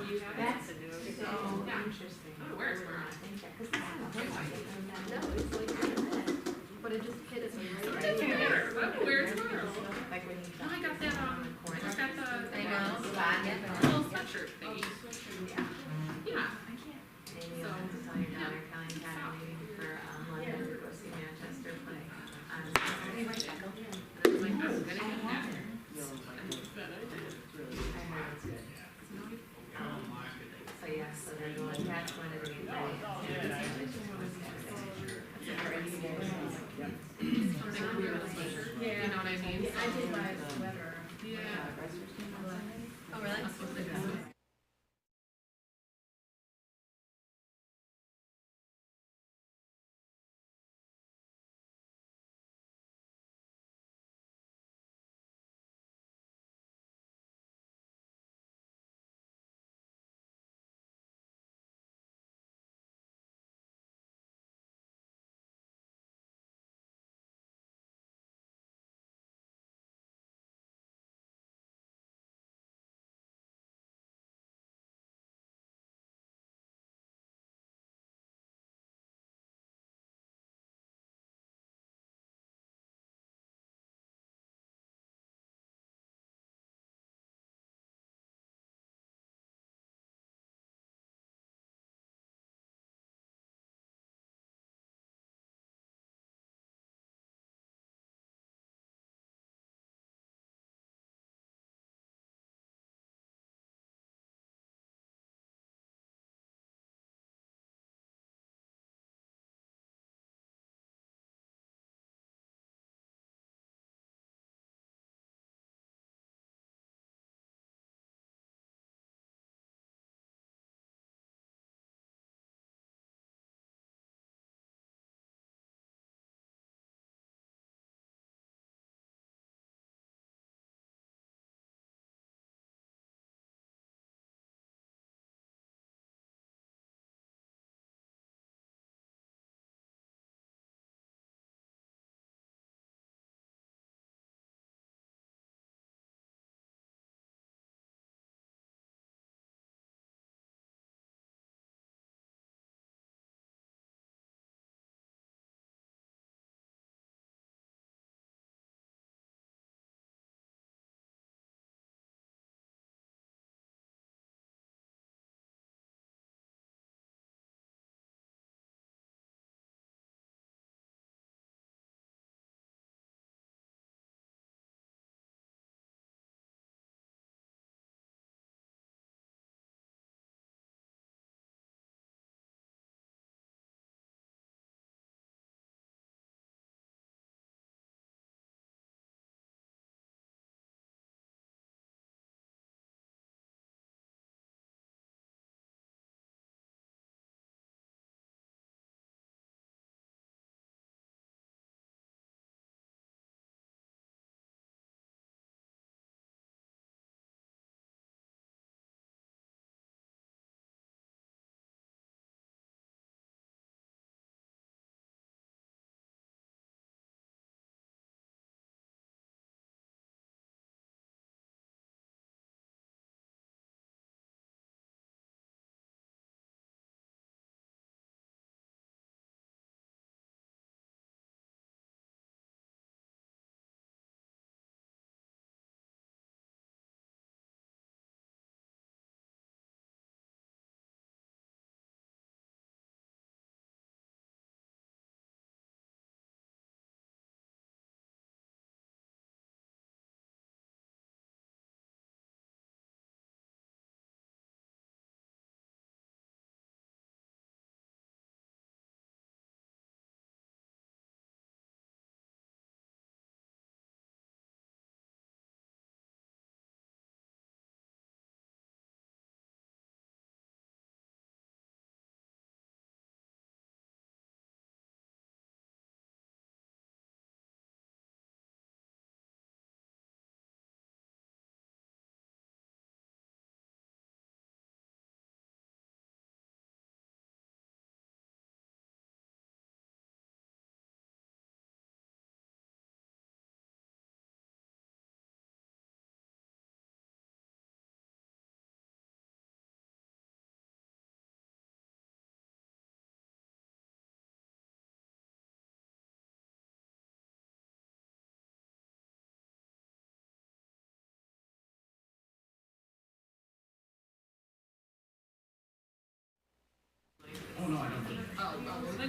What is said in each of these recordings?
you have That's to do. so Yeah. interesting. I don't know where it's from. I think that, because it's not a whole lot different than No, it's like, but it just hit us right. Sometimes it matters. I don't know where it's from. like when you. No, I got that, I just got the I know. little sweatshirt thingy. Yeah. Yeah. Maybe you'll have to tell your daughter Kelly's had a meeting for London to go see Manchester play. And I was like, I'm gonna get that. I heard it's good. So yeah, so they're going, that's one of the main things. Something weird with sweatshirt. You know what I mean? I did buy a sweater. Yeah. Oh, really? That's what they do.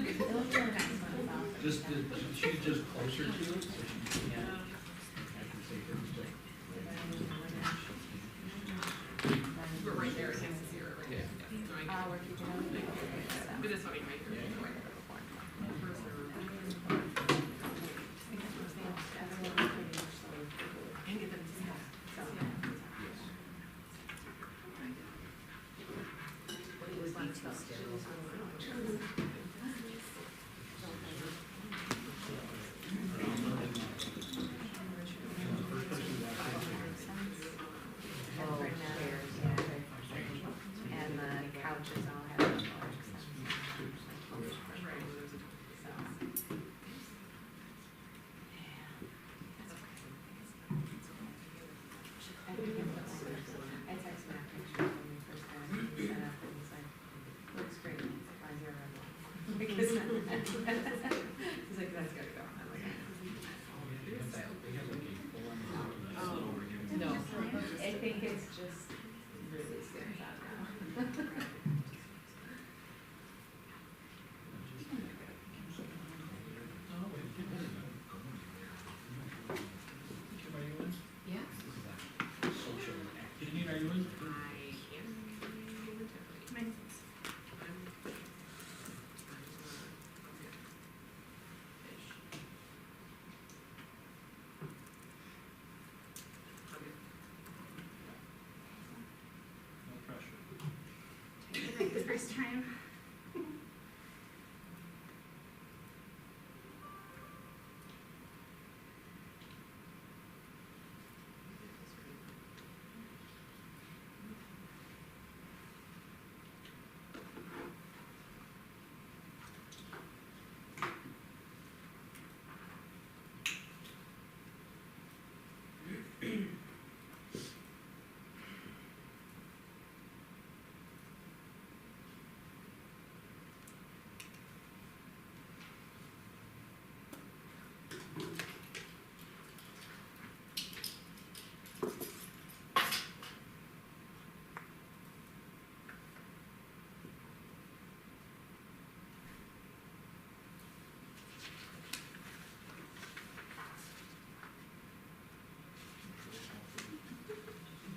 It looks really nice when it's off. Just, she's just closer to it, so she can't. I can say her still. We're right there, it's next to zero, right? Yeah. So I Oh, we're keeping it. but this one right here. And get them to see. And the couches all have more extensions. I text Matt pictures when we first got it set up and he's like, looks great, why is there a red one? Because he's like, that's gotta go. I'm like, No. I think it's just really stands out now. Yes. Social activity, are you in? I am momentarily. No pressure. The first time.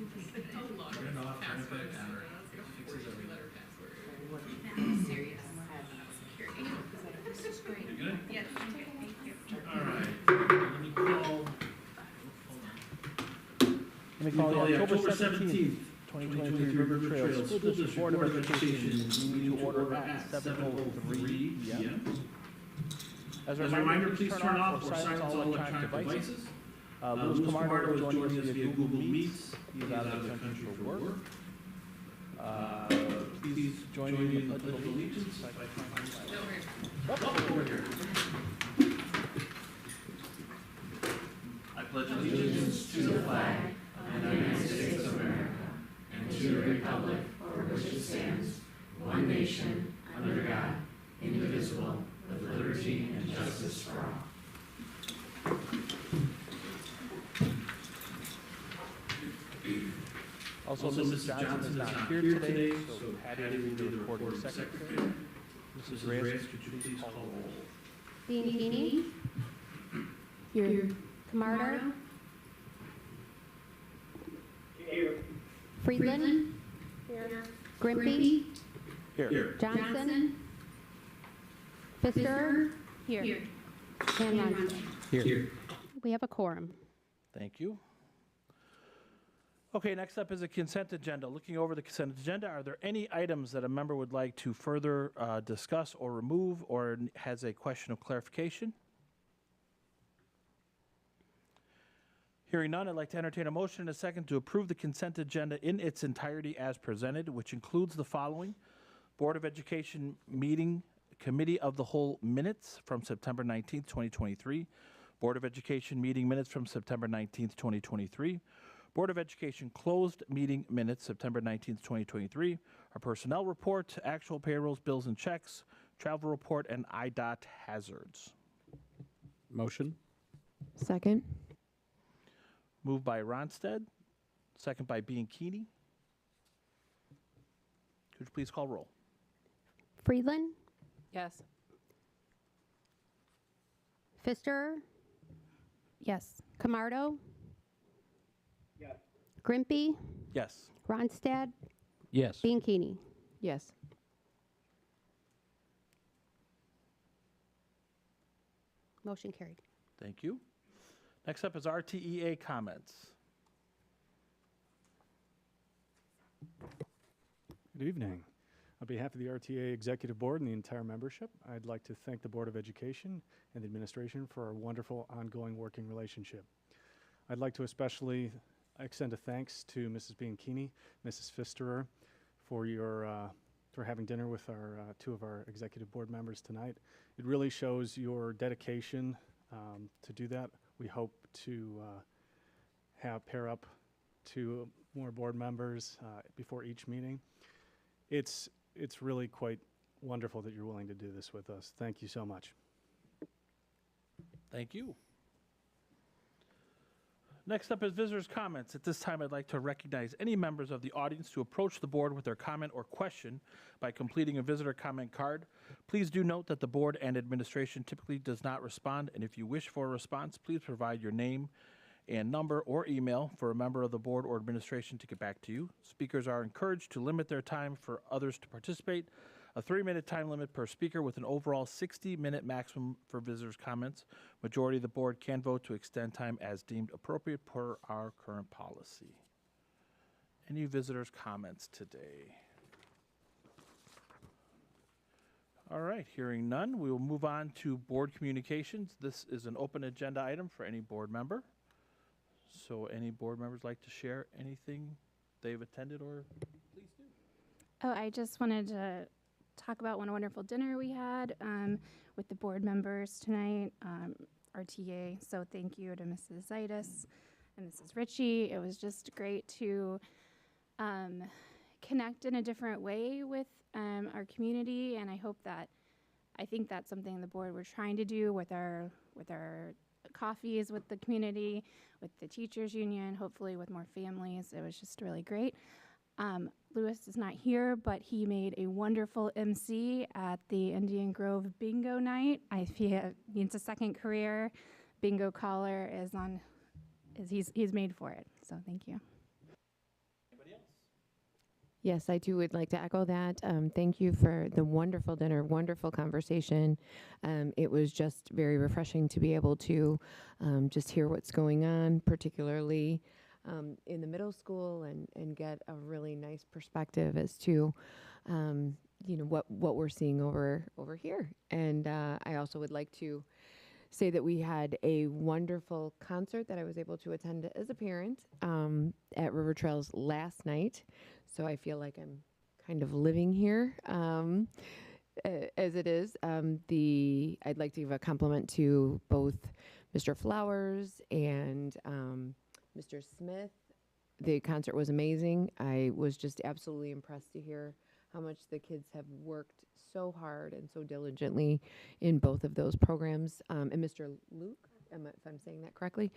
Turn it off, turn it back on. Fix it every Letter password. Serious. Security. This is great. You good? Yes, thank you. All right, let me call. Let me call the October 17th, 2023 River Trail School District Board of Education meeting to order at 7:03 p.m. As a reminder, please turn off or silence all electronic devices. Louis Camardo is joining us via Google Meets. He's out of the country for work. Please join me in the Pledge of Allegiance. Over here. I pledge allegiance to the flag of the United States of America and to the republic for which it stands, one nation, under God, indivisible, with liberty and justice for all. Also, Mrs. Johnson is not here today, so Patty will be the recording secretary. Mrs. Reyes, could you please call the roll? Bianchini? Here. Camardo? Here. Friedland? Grimpy? Here. Johnson? Pfister? Here. And Munson. Here. We have a quorum. Thank you. Okay, next up is a consent agenda. Looking over the consent agenda, are there any items that a member would like to further discuss or remove or has a question of clarification? Hearing none, I'd like to entertain a motion and a second to approve the consent agenda in its entirety as presented, which includes the following: Board of Education meeting Committee of the Whole minutes from September 19th, 2023, Board of Education meeting minutes from September 19th, 2023, Board of Education closed meeting minutes September 19th, 2023, our personnel report, actual payrolls, bills and checks, travel report, and IDOT hazards. Motion? Second. Moved by Ronstadt, second by Bianchini. Could you please call roll? Friedland? Yes. Pfister, Yes. Camardo. Grimpy, Yes. Ronstadt, Yes. Bianchini. Yes. Motion carried. Thank you. Next up is RTEA comments. Good evening. On behalf of the RTA Executive Board and the entire membership, I'd like to thank the Board of Education and the administration for our wonderful ongoing working relationship. I'd like to especially extend a thanks to Mrs. Bianchini, Mrs. Pfisterer, for having dinner with our two of our Executive Board members tonight. It really shows your dedication to do that. We hope to pair up two more board members before each meeting. It's really quite wonderful that you're willing to do this with us. Thank you so much. Thank you. Next up is visitors' comments. At this time, I'd like to recognize any members of the audience to approach the board with their comment or question by completing a visitor comment card. Please do note that the board and administration typically does not respond, and if you wish for a response, please provide your name and number or email for a member of the board or administration to get back to you. Speakers are encouraged to limit their time for others to participate. A 3-minute time limit per speaker with an overall 60-minute maximum for visitors' comments. Majority of the board can vote to extend time as deemed appropriate per our current policy. Any visitors' comments today? All right, hearing none, we will move on to board communications. This is an open agenda item for any board member. So any board members like to share anything they've attended or please do. Oh, I just wanted to talk about one wonderful dinner we had with the board members tonight, RTA. So thank you to Mrs. Zaitis and Mrs. Ritchie. It was just great to connect in a different way with our community, and I think that's something the board we're trying to do with our coffees with the community, with the teachers union, hopefully with more families. It was just really great. Lewis is not here, but he made a wonderful MC at the Indian Grove Bingo Night. It's a second career. Bingo caller he's made for it. So thank you. Anybody else? Yes, I too would like to echo that. Thank you for the wonderful dinner, wonderful conversation. It was just very refreshing to be able to just hear what's going on, particularly in the middle school, and get a really nice perspective as to what we're seeing over here. And I also would like to say that we had a wonderful concert that I was able to attend as a parent at River Trails last night. So I feel like I'm kind of living here as it is. I'd like to give a compliment to both Mr. Flowers and Mr. Smith. The concert was amazing. I was just absolutely impressed to hear how much the kids have worked so hard and so diligently in both of those programs. And Mr. Luke, if I'm saying that correctly,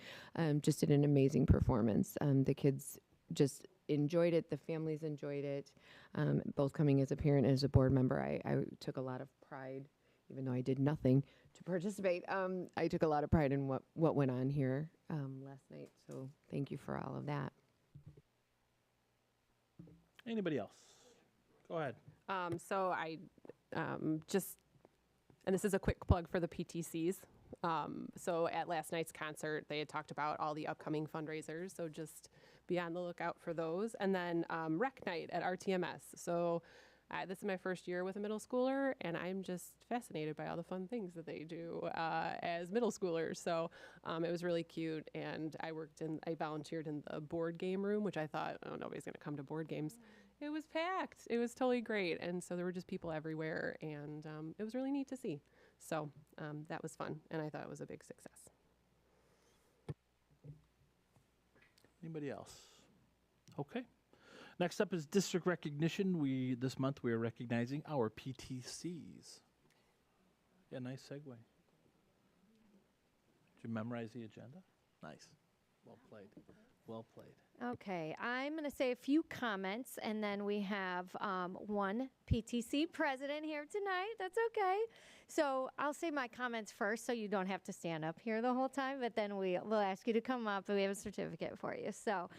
just did an amazing performance. The kids just enjoyed it. The families enjoyed it. Both coming as a parent and as a board member, I took a lot of pride, even though I did nothing to participate. I took a lot of pride in what went on here last night. So thank you for all of that. Anybody else? Go ahead. So I and this is a quick plug for the PTCs. So at last night's concert, they had talked about all the upcoming fundraisers. So just be on the lookout for those. And then rec night at RTMS. So this is my first year with a middle schooler, and I'm just fascinated by all the fun things that they do as middle schoolers. So it was really cute, and I volunteered in the board game room, which I thought, oh, nobody's going to come to board games. It was packed. It was totally great, and so there were just people everywhere, and it was really neat to see. So that was fun, and I thought it was a big success. Anybody else? Okay. Next up is district recognition. This month we are recognizing our PTCs. Yeah, nice segue. Did you memorize the agenda? Nice. Well played. Well played. Okay, I'm going to say a few comments, and then we have one PTC president here tonight. That's okay. So I'll say my comments first, so you don't have to stand up here the whole time. But then we'll ask you to come up, and we have a certificate for you. So,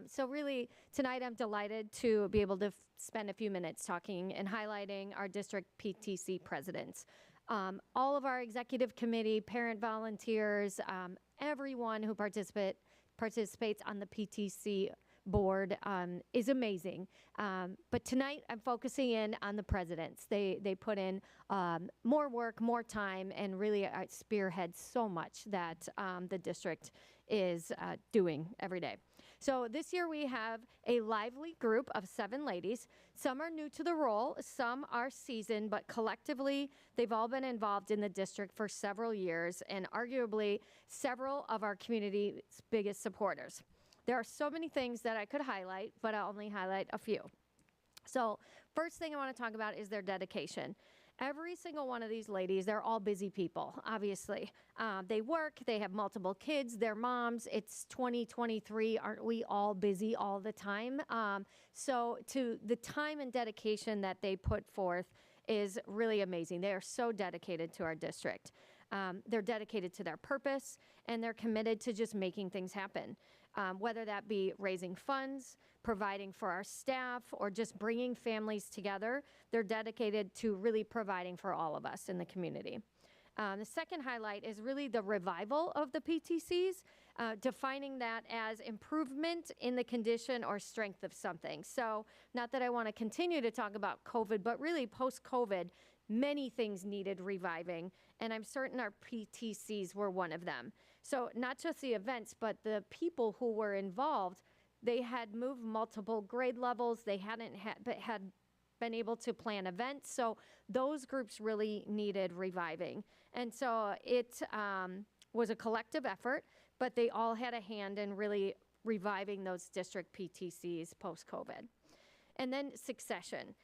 so really tonight, I'm delighted to be able to spend a few minutes talking and highlighting our district PTC presidents. All of our executive committee, parent volunteers, everyone who participates on the PTC board is amazing. But tonight I'm focusing in on the presidents. They put in more work, more time, and really spearhead so much that the district is doing every day. So this year we have a lively group of 7 ladies. Some are new to the role, some are seasoned, but collectively they've all been involved in the district for several years and arguably several of our community's biggest supporters. There are so many things that I could highlight, but I'll only highlight a few. So first thing I want to talk about is their dedication. Every single one of these ladies, they're all busy people, obviously. They work, they have multiple kids, they're moms. It's 2023, aren't we all busy all the time? So to the time and dedication that they put forth is really amazing. They are so dedicated to our district. They're dedicated to their purpose, and they're committed to just making things happen. Whether that be raising funds, providing for our staff, or just bringing families together, they're dedicated to really providing for all of us in the community. The second highlight is really the revival of the PTCs, defining that as improvement in the condition or strength of something. So not that I want to continue to talk about COVID, but really post-COVID, many things needed reviving, and I'm certain our PTCs were one of them. So not just the events, but the people who were involved, they had moved multiple grade levels. They hadn't had been able to plan events. So those groups really needed reviving. And so it was a collective effort, but they all had a hand in really reviving those district PTCs post-COVID. And then succession.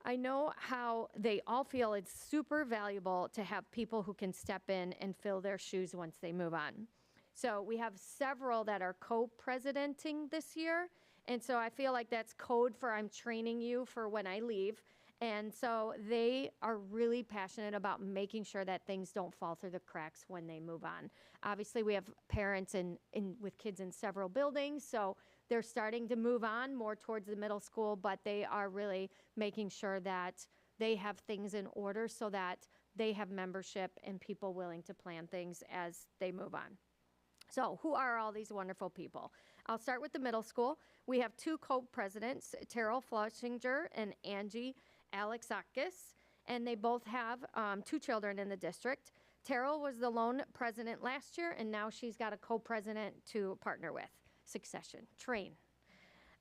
I know how they all feel it's super valuable to have people who can step in and fill their shoes once they move on. So we have several that are co-presidenting this year. And so I feel like that's code for I'm training you for when I leave. And so they are really passionate about making sure that things don't fall through the cracks when they move on. Obviously, we have parents with kids in several buildings, so they're starting to move on more towards the middle school, but they are really making sure that they have things in order so that they have membership and people willing to plan things as they move on. So who are all these wonderful people? I'll start with the middle school. We have 2 co-presidents, Terrell Flushinger and Angie Alexakis, and they both have 2 children in the district. Terrell was the lone president last year, and now she's got a co-president to partner with. Succession, train.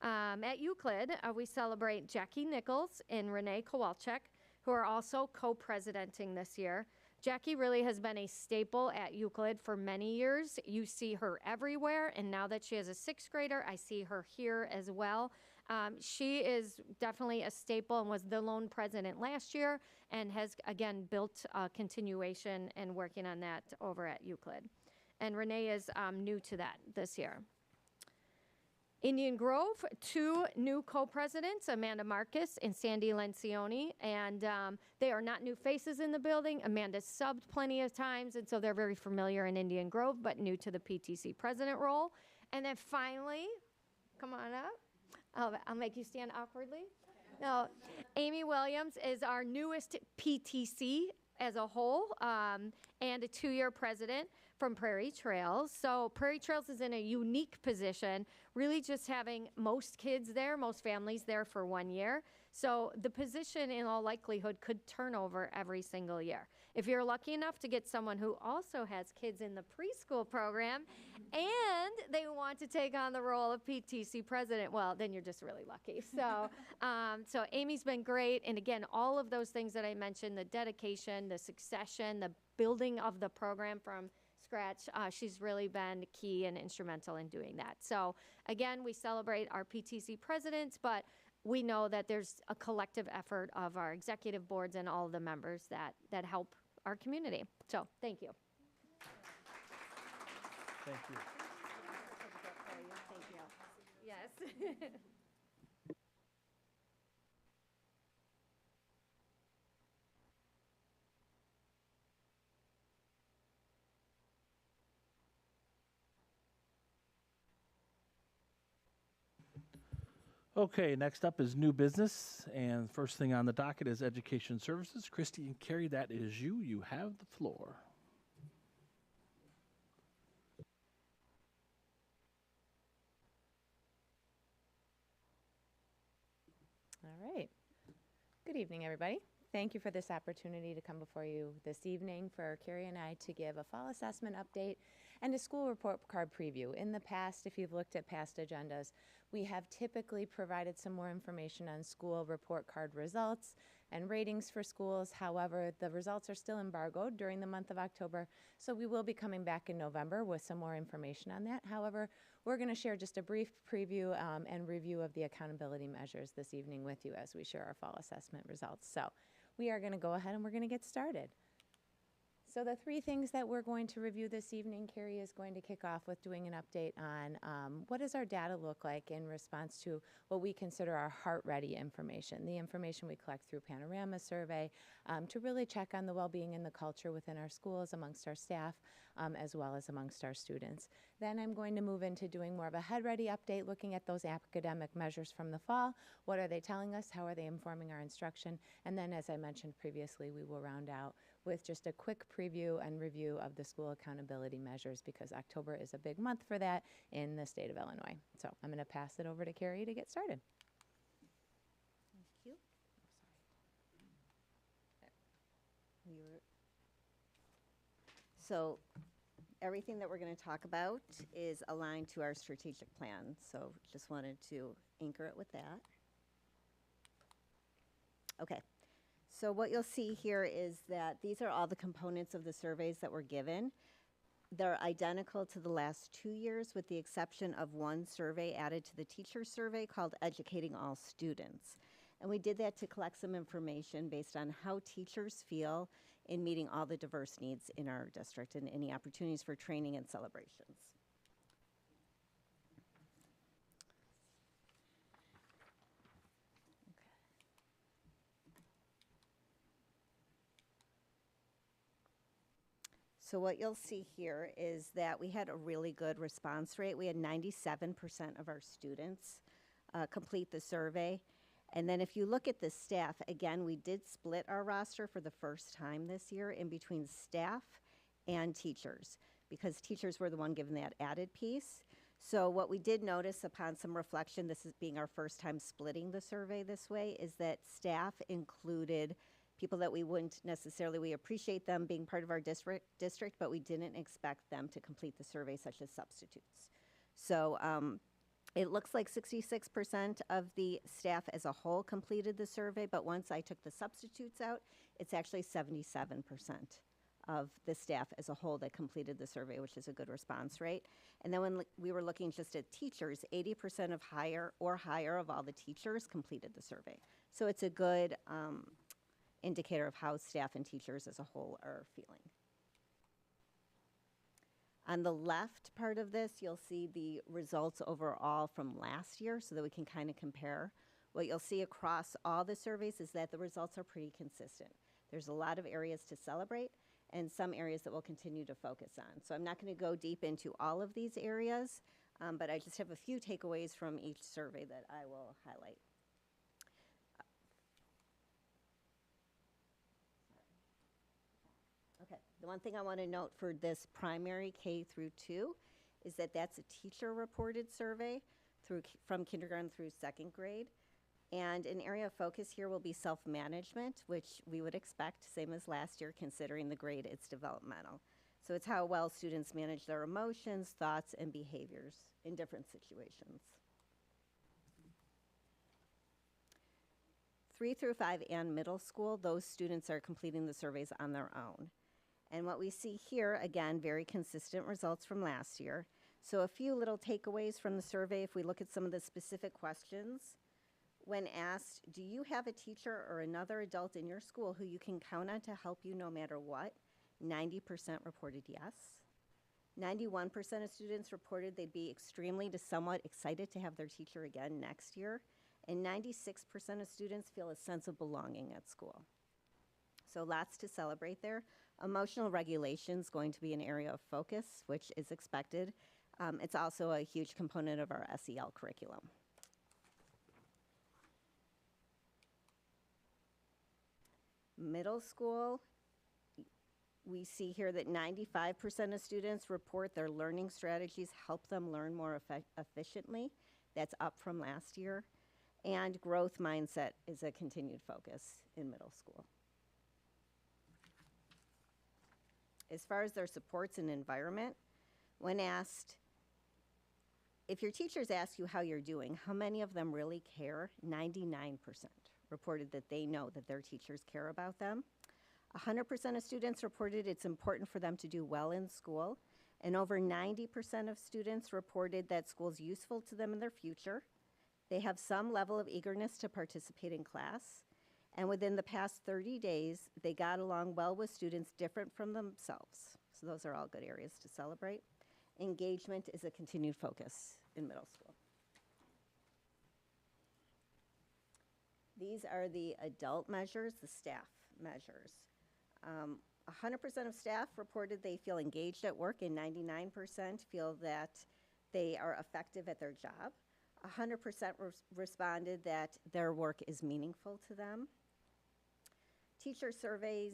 At Euclid, we celebrate Jackie Nichols and Renee Kowalczyk, who are also co-presidenting this year. Jackie really has been a staple at Euclid for many years. You see her everywhere, and now that she is a 6th grader, I see her here as well. She is definitely a staple and was the lone president last year and has, again, built a continuation and working on that over at Euclid. And Renee is new to that this year. Indian Grove, 2 new co-presidents, Amanda Marcus and Sandy Lencioni, and they are not new faces in the building. Amanda's subbed plenty of times, and so they're very familiar in Indian Grove, but new to the PTC president role. And then finally, come on up. I'll make you stand awkwardly. No, Amy Williams is our newest PTC as a whole, and a 2-year president from Prairie Trails. So Prairie Trails is in a unique position, really just having most kids there, most families there for 1 year. So the position in all likelihood could turn over every single year. If you're lucky enough to get someone who also has kids in the preschool program and they want to take on the role of PTC president, well, then you're just really lucky. So, so Amy's been great. And again, all of those things that I mentioned, the dedication, the succession, the building of the program from scratch, she's really been key and instrumental in doing that. So again, we celebrate our PTC presidents, but we know that there's a collective effort of our executive boards and all of the members that help our community. So thank you. Thank you. Thank you. Okay, next up is new business, and first thing on the docket is education services. Christy and Carrie, that is you. You have the floor. All right. Good evening, everybody. Thank you for this opportunity to come before you this evening for Carrie and I to give a fall assessment update and a school report card preview. In the past, if you've looked at past agendas, we have typically provided some more information on school report card results and ratings for schools. However, the results are still embargoed during the month of October, so we will be coming back in November with some more information on that. However, we're going to share just a brief preview and review of the accountability measures this evening with you as we share our fall assessment results. So we are going to go ahead and we're going to get started. So the three things that we're going to review this evening, Carrie is going to kick off with doing an update on what does our data look like in response to what we consider our heart-ready information, the information we collect through Panorama survey to really check on the well-being and the culture within our schools, amongst our staff, as well as amongst our students. Then I'm going to move into doing more of a head-ready update, looking at those academic measures from the fall. What are they telling us? How are they informing our instruction? And then, as I mentioned previously, we will round out with just a quick preview and review of the school accountability measures, because October is a big month for that in the state of Illinois. So I'm going to pass it over to Carrie to get started. Thank you. So everything that we're going to talk about is aligned to our strategic plan. So just wanted to anchor it with that. Okay. So what you'll see here is that these are all the components of the surveys that were given. They're identical to the last 2 years, with the exception of one survey added to the teacher survey called Educating All Students. And we did that to collect some information based on how teachers feel in meeting all the diverse needs in our district and any opportunities for training and celebrations. So what you'll see here is that we had a really good response rate. We had 97% of our students complete the survey. And then if you look at the staff, again, we did split our roster for the first time this year in between staff and teachers, because teachers were the one given that added piece. So what we did notice upon some reflection, this is being our first time splitting the survey this way, is that staff included people that we wouldn't necessarily, we appreciate them being part of our district, but we didn't expect them to complete the survey, such as substitutes. So it looks like 66% of the staff as a whole completed the survey, but once I took the substitutes out, it's actually 77% of the staff as a whole that completed the survey, which is a good response rate. And then when we were looking just at teachers, 80% of higher of all the teachers completed the survey. So it's a good indicator of how staff and teachers as a whole are feeling. On the left part of this, you'll see the results overall from last year so that we can kind of compare. What you'll see across all the surveys is that the results are pretty consistent. There's a lot of areas to celebrate and some areas that we'll continue to focus on. So I'm not going to go deep into all of these areas, but I just have a few takeaways from each survey that I will highlight. Okay, the one thing I want to note for this primary K through 2 is that that's a teacher-reported survey from kindergarten through second grade. And an area of focus here will be self-management, which we would expect, same as last year, considering the grade it's developmental. So it's how well students manage their emotions, thoughts, and behaviors in different situations. 3 through 5 and middle school, those students are completing the surveys on their own. And what we see here, again, very consistent results from last year. So a few little takeaways from the survey if we look at some of the specific questions. When asked, do you have a teacher or another adult in your school who you can count on to help you no matter what? 90% reported yes. 91% of students reported they'd be extremely to somewhat excited to have their teacher again next year. And 96% of students feel a sense of belonging at school. So lots to celebrate there. Emotional regulation is going to be an area of focus, which is expected. It's also a huge component of our SEL curriculum. Middle school, we see here that 95% of students report their learning strategies help them learn more efficiently. That's up from last year. And growth mindset is a continued focus in middle school. As far as their supports and environment, when asked, if your teachers ask you how you're doing, how many of them really care? 99% reported that they know that their teachers care about them. 100% of students reported it's important for them to do well in school, and over 90% of students reported that school's useful to them in their future. They have some level of eagerness to participate in class, and within the past 30 days, they got along well with students different from themselves. So those are all good areas to celebrate. Engagement is a continued focus in middle school. These are the adult measures, the staff measures. 100% of staff reported they feel engaged at work, and 99% feel that they are effective at their job. 100% responded that their work is meaningful to them. Teacher survey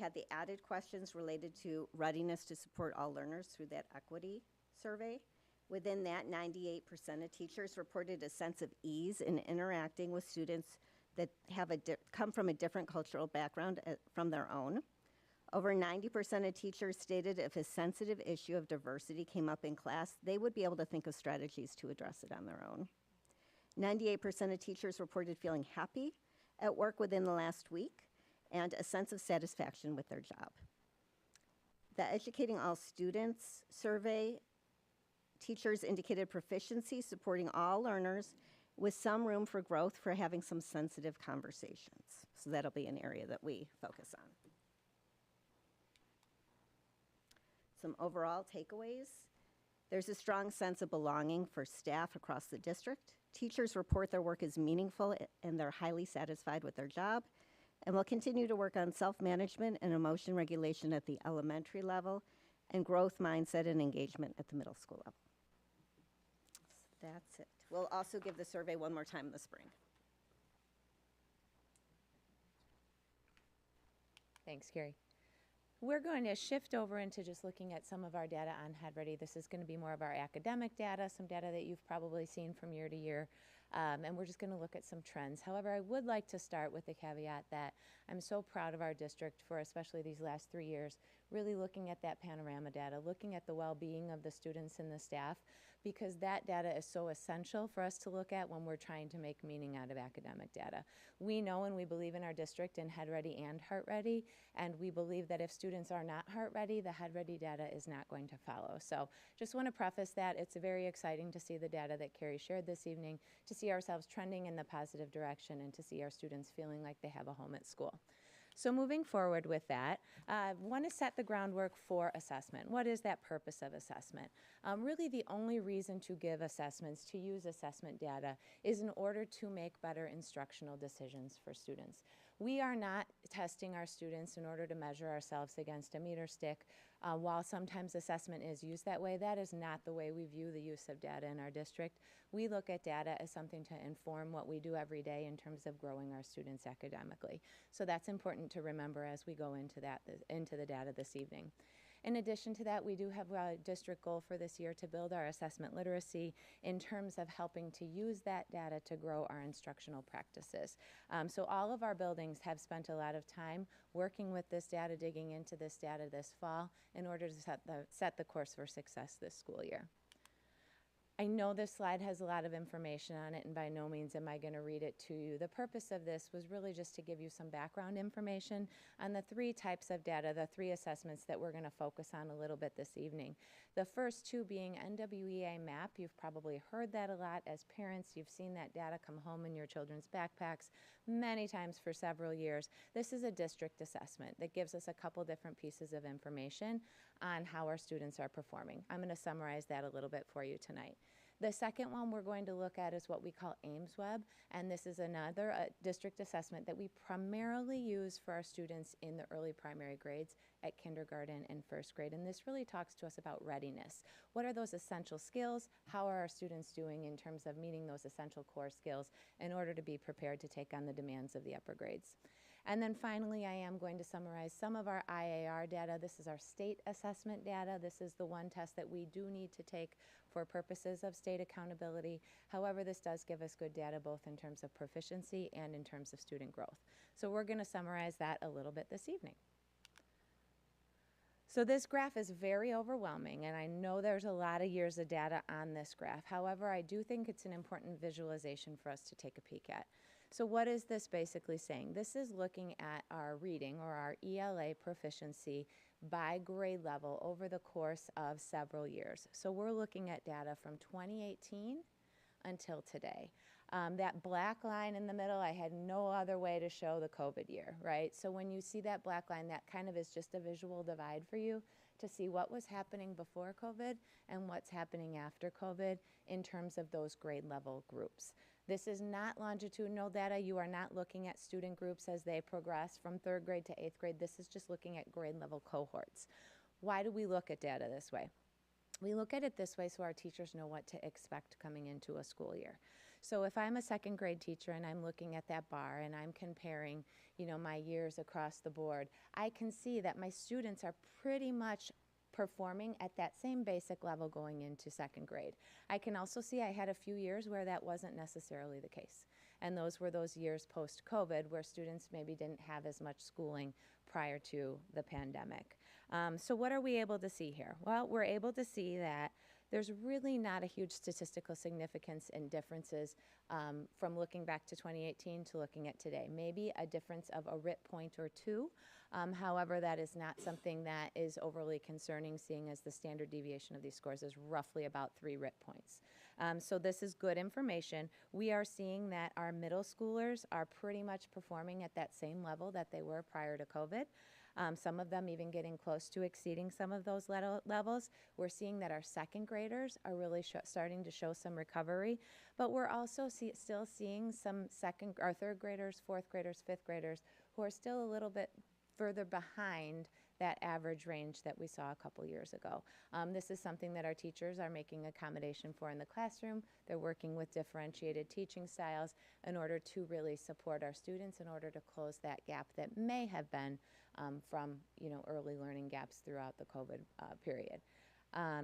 had the added questions related to readiness to support all learners through that equity survey. Within that, 98% of teachers reported a sense of ease in interacting with students that have come from a different cultural background from their own. Over 90% of teachers stated if a sensitive issue of diversity came up in class, they would be able to think of strategies to address it on their own. 98% of teachers reported feeling happy at work within the last week and a sense of satisfaction with their job. The Educating All Students survey, teachers indicated proficiency supporting all learners with some room for growth for having some sensitive conversations. So that'll be an area that we focus on. Some overall takeaways. There's a strong sense of belonging for staff across the district. Teachers report their work is meaningful and they're highly satisfied with their job. And we'll continue to work on self-management and emotion regulation at the elementary level and growth mindset and engagement at the middle school level. So that's it. We'll also give the survey one more time in the spring. Thanks, Carrie. We're going to shift over into just looking at some of our data on Head Ready. This is going to be more of our academic data, some data that you've probably seen from year to year, and we're just going to look at some trends. However, I would like to start with the caveat that I'm so proud of our district for especially these last 3 years, really looking at that panorama data, looking at the well-being of the students and the staff, because that data is so essential for us to look at when we're trying to make meaning out of academic data. We know and we believe in our district in Head Ready and Heart Ready, and we believe that if students are not Heart Ready, the Head Ready data is not going to follow. So just want to preface that. It's very exciting to see the data that Carrie shared this evening, to see ourselves trending in the positive direction, and to see our students feeling like they have a home at school. So moving forward with that, want to set the groundwork for assessment. What is that purpose of assessment? Really the only reason to give assessments, to use assessment data, is in order to make better instructional decisions for students. We are not testing our students in order to measure ourselves against a meter stick. While sometimes assessment is used that way, that is not the way we view the use of data in our district. We look at data as something to inform what we do every day in terms of growing our students academically. So that's important to remember as we go into the data this evening. In addition to that, we do have a district goal for this year to build our assessment literacy in terms of helping to use that data to grow our instructional practices. So all of our buildings have spent a lot of time working with this data, digging into this data this fall in order to set the course for success this school year. I know this slide has a lot of information on it, and by no means am I going to read it to you. The purpose of this was really just to give you some background information on the 3 types of data, the 3 assessments that we're going to focus on a little bit this evening. The first 2 being NWEA MAP. You've probably heard that a lot as parents. You've seen that data come home in your children's backpacks many times for several years. This is a district assessment that gives us a couple different pieces of information on how our students are performing. I'm going to summarize that a little bit for you tonight. The second one we're going to look at is what we call AIMSweb, and this is another district assessment that we primarily use for our students in the early primary grades at kindergarten and first grade, and this really talks to us about readiness. What are those essential skills? How are our students doing in terms of meeting those essential core skills in order to be prepared to take on the demands of the upper grades? And then finally, I am going to summarize some of our IAR data. This is our state assessment data. This is the one test that we do need to take for purposes of state accountability. However, this does give us good data both in terms of proficiency and in terms of student growth. So we're going to summarize that a little bit this evening. So this graph is very overwhelming, and I know there's a lot of years of data on this graph. However, I do think it's an important visualization for us to take a peek at. So what is this basically saying? This is looking at our reading or our ELA proficiency by grade level over the course of several years. So we're looking at data from 2018 until today. That black line in the middle, I had no other way to show the COVID year, right? So when you see that black line, that kind of is just a visual divide for you to see what was happening before COVID and what's happening after COVID in terms of those grade level groups. This is not longitudinal data. You are not looking at student groups as they progress from 3rd grade to 8th grade. This is just looking at grade level cohorts. Why do we look at data this way? We look at it this way so our teachers know what to expect coming into a school year. So if I'm a 2nd grade teacher and I'm looking at that bar and I'm comparing, my years across the board, I can see that my students are pretty much performing at that same basic level going into 2nd grade. I can also see I had a few years where that wasn't necessarily the case. And those were those years post-COVID where students maybe didn't have as much schooling prior to the pandemic. So what are we able to see here? Well, we're able to see that there's really not a huge statistical significance in differences from looking back to 2018 to looking at today. Maybe a difference of a RIT point or 2. However, that is not something that is overly concerning, seeing as the standard deviation of these scores is roughly about 3 RIT points. So this is good information. We are seeing that our middle schoolers are pretty much performing at that same level that they were prior to COVID. Some of them even getting close to exceeding some of those levels. We're seeing that our 2nd graders are really starting to show some recovery, but we're also still seeing some 3rd graders, 4th graders, 5th graders who are still a little bit further behind that average range that we saw a couple years ago. This is something that our teachers are making accommodation for in the classroom. They're working with differentiated teaching styles in order to really support our students in order to close that gap that may have been from early learning gaps throughout the COVID period.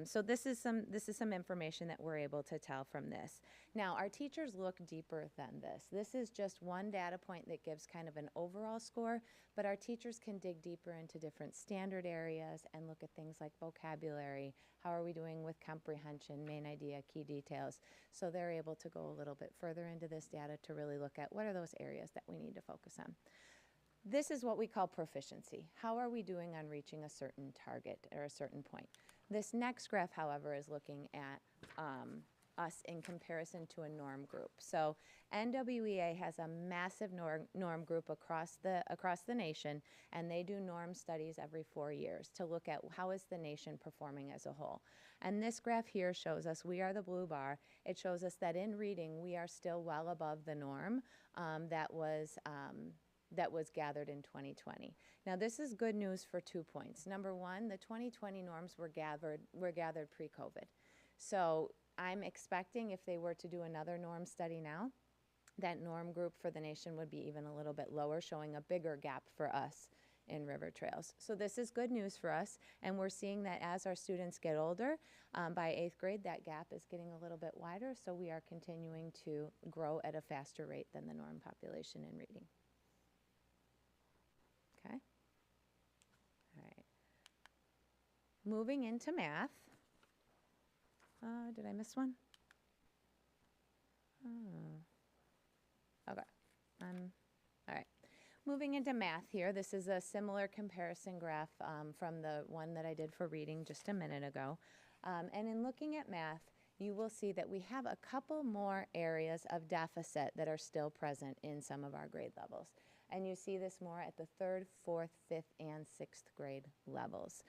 So this is some information that we're able to tell from this. Now, our teachers look deeper than this. This is just one data point that gives kind of an overall score, but our teachers can dig deeper into different standard areas and look at things like vocabulary, how are we doing with comprehension, main idea, key details. So they're able to go a little bit further into this data to really look at what are those areas that we need to focus on. This is what we call proficiency. How are we doing on reaching a certain target or a certain point? This next graph, however, is looking at us in comparison to a norm group. So NWEA has a massive norm group across the nation, and they do norm studies every 4 years to look at how is the nation performing as a whole. And this graph here shows us, we are the blue bar, it shows us that in reading we are still well above the norm that was gathered in 2020. Now this is good news for 2 points. Number one, the 2020 norms were gathered pre-COVID. So I'm expecting if they were to do another norm study now, that norm group for the nation would be even a little bit lower, showing a bigger gap for us in River Trails. So this is good news for us, and we're seeing that as our students get older, by 8th grade, that gap is getting a little bit wider, so we are continuing to grow at a faster rate than the norm population in reading. Okay. All right. Moving into math. Did I miss one? Okay. All right. Moving into math here, this is a similar comparison graph from the one that I did for reading just a minute ago. And in looking at math, you will see that we have a couple more areas of deficit that are still present in some of our grade levels. And you see this more at the 3rd, 4th, 5th, and 6th grade levels.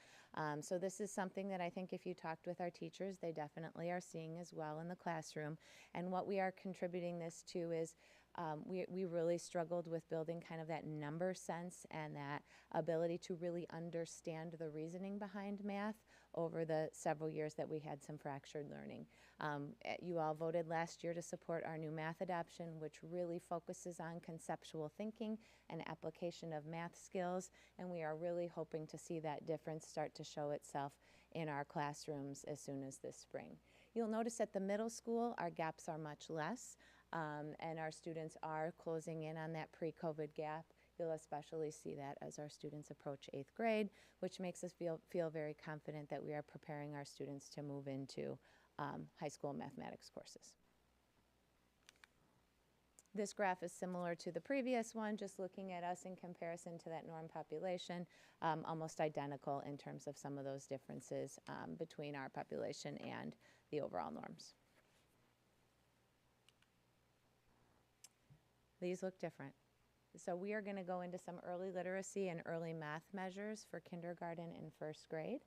So this is something that I think if you talked with our teachers, they definitely are seeing as well in the classroom. And what we are contributing this to is we really struggled with building kind of that number sense and that ability to really understand the reasoning behind math over the several years that we had some fractured learning. You all voted last year to support our new math adoption, which really focuses on conceptual thinking and application of math skills, and we are really hoping to see that difference start to show itself in our classrooms as soon as this spring. You'll notice at the middle school, our gaps are much less. And our students are closing in on that pre-COVID gap. You'll especially see that as our students approach 8th grade, which makes us feel very confident that we are preparing our students to move into high school mathematics courses. This graph is similar to the previous one, just looking at us in comparison to that norm population, almost identical in terms of some of those differences between our population and the overall norms. These look different. So we are going to go into some early literacy and early math measures for kindergarten and 1st grade.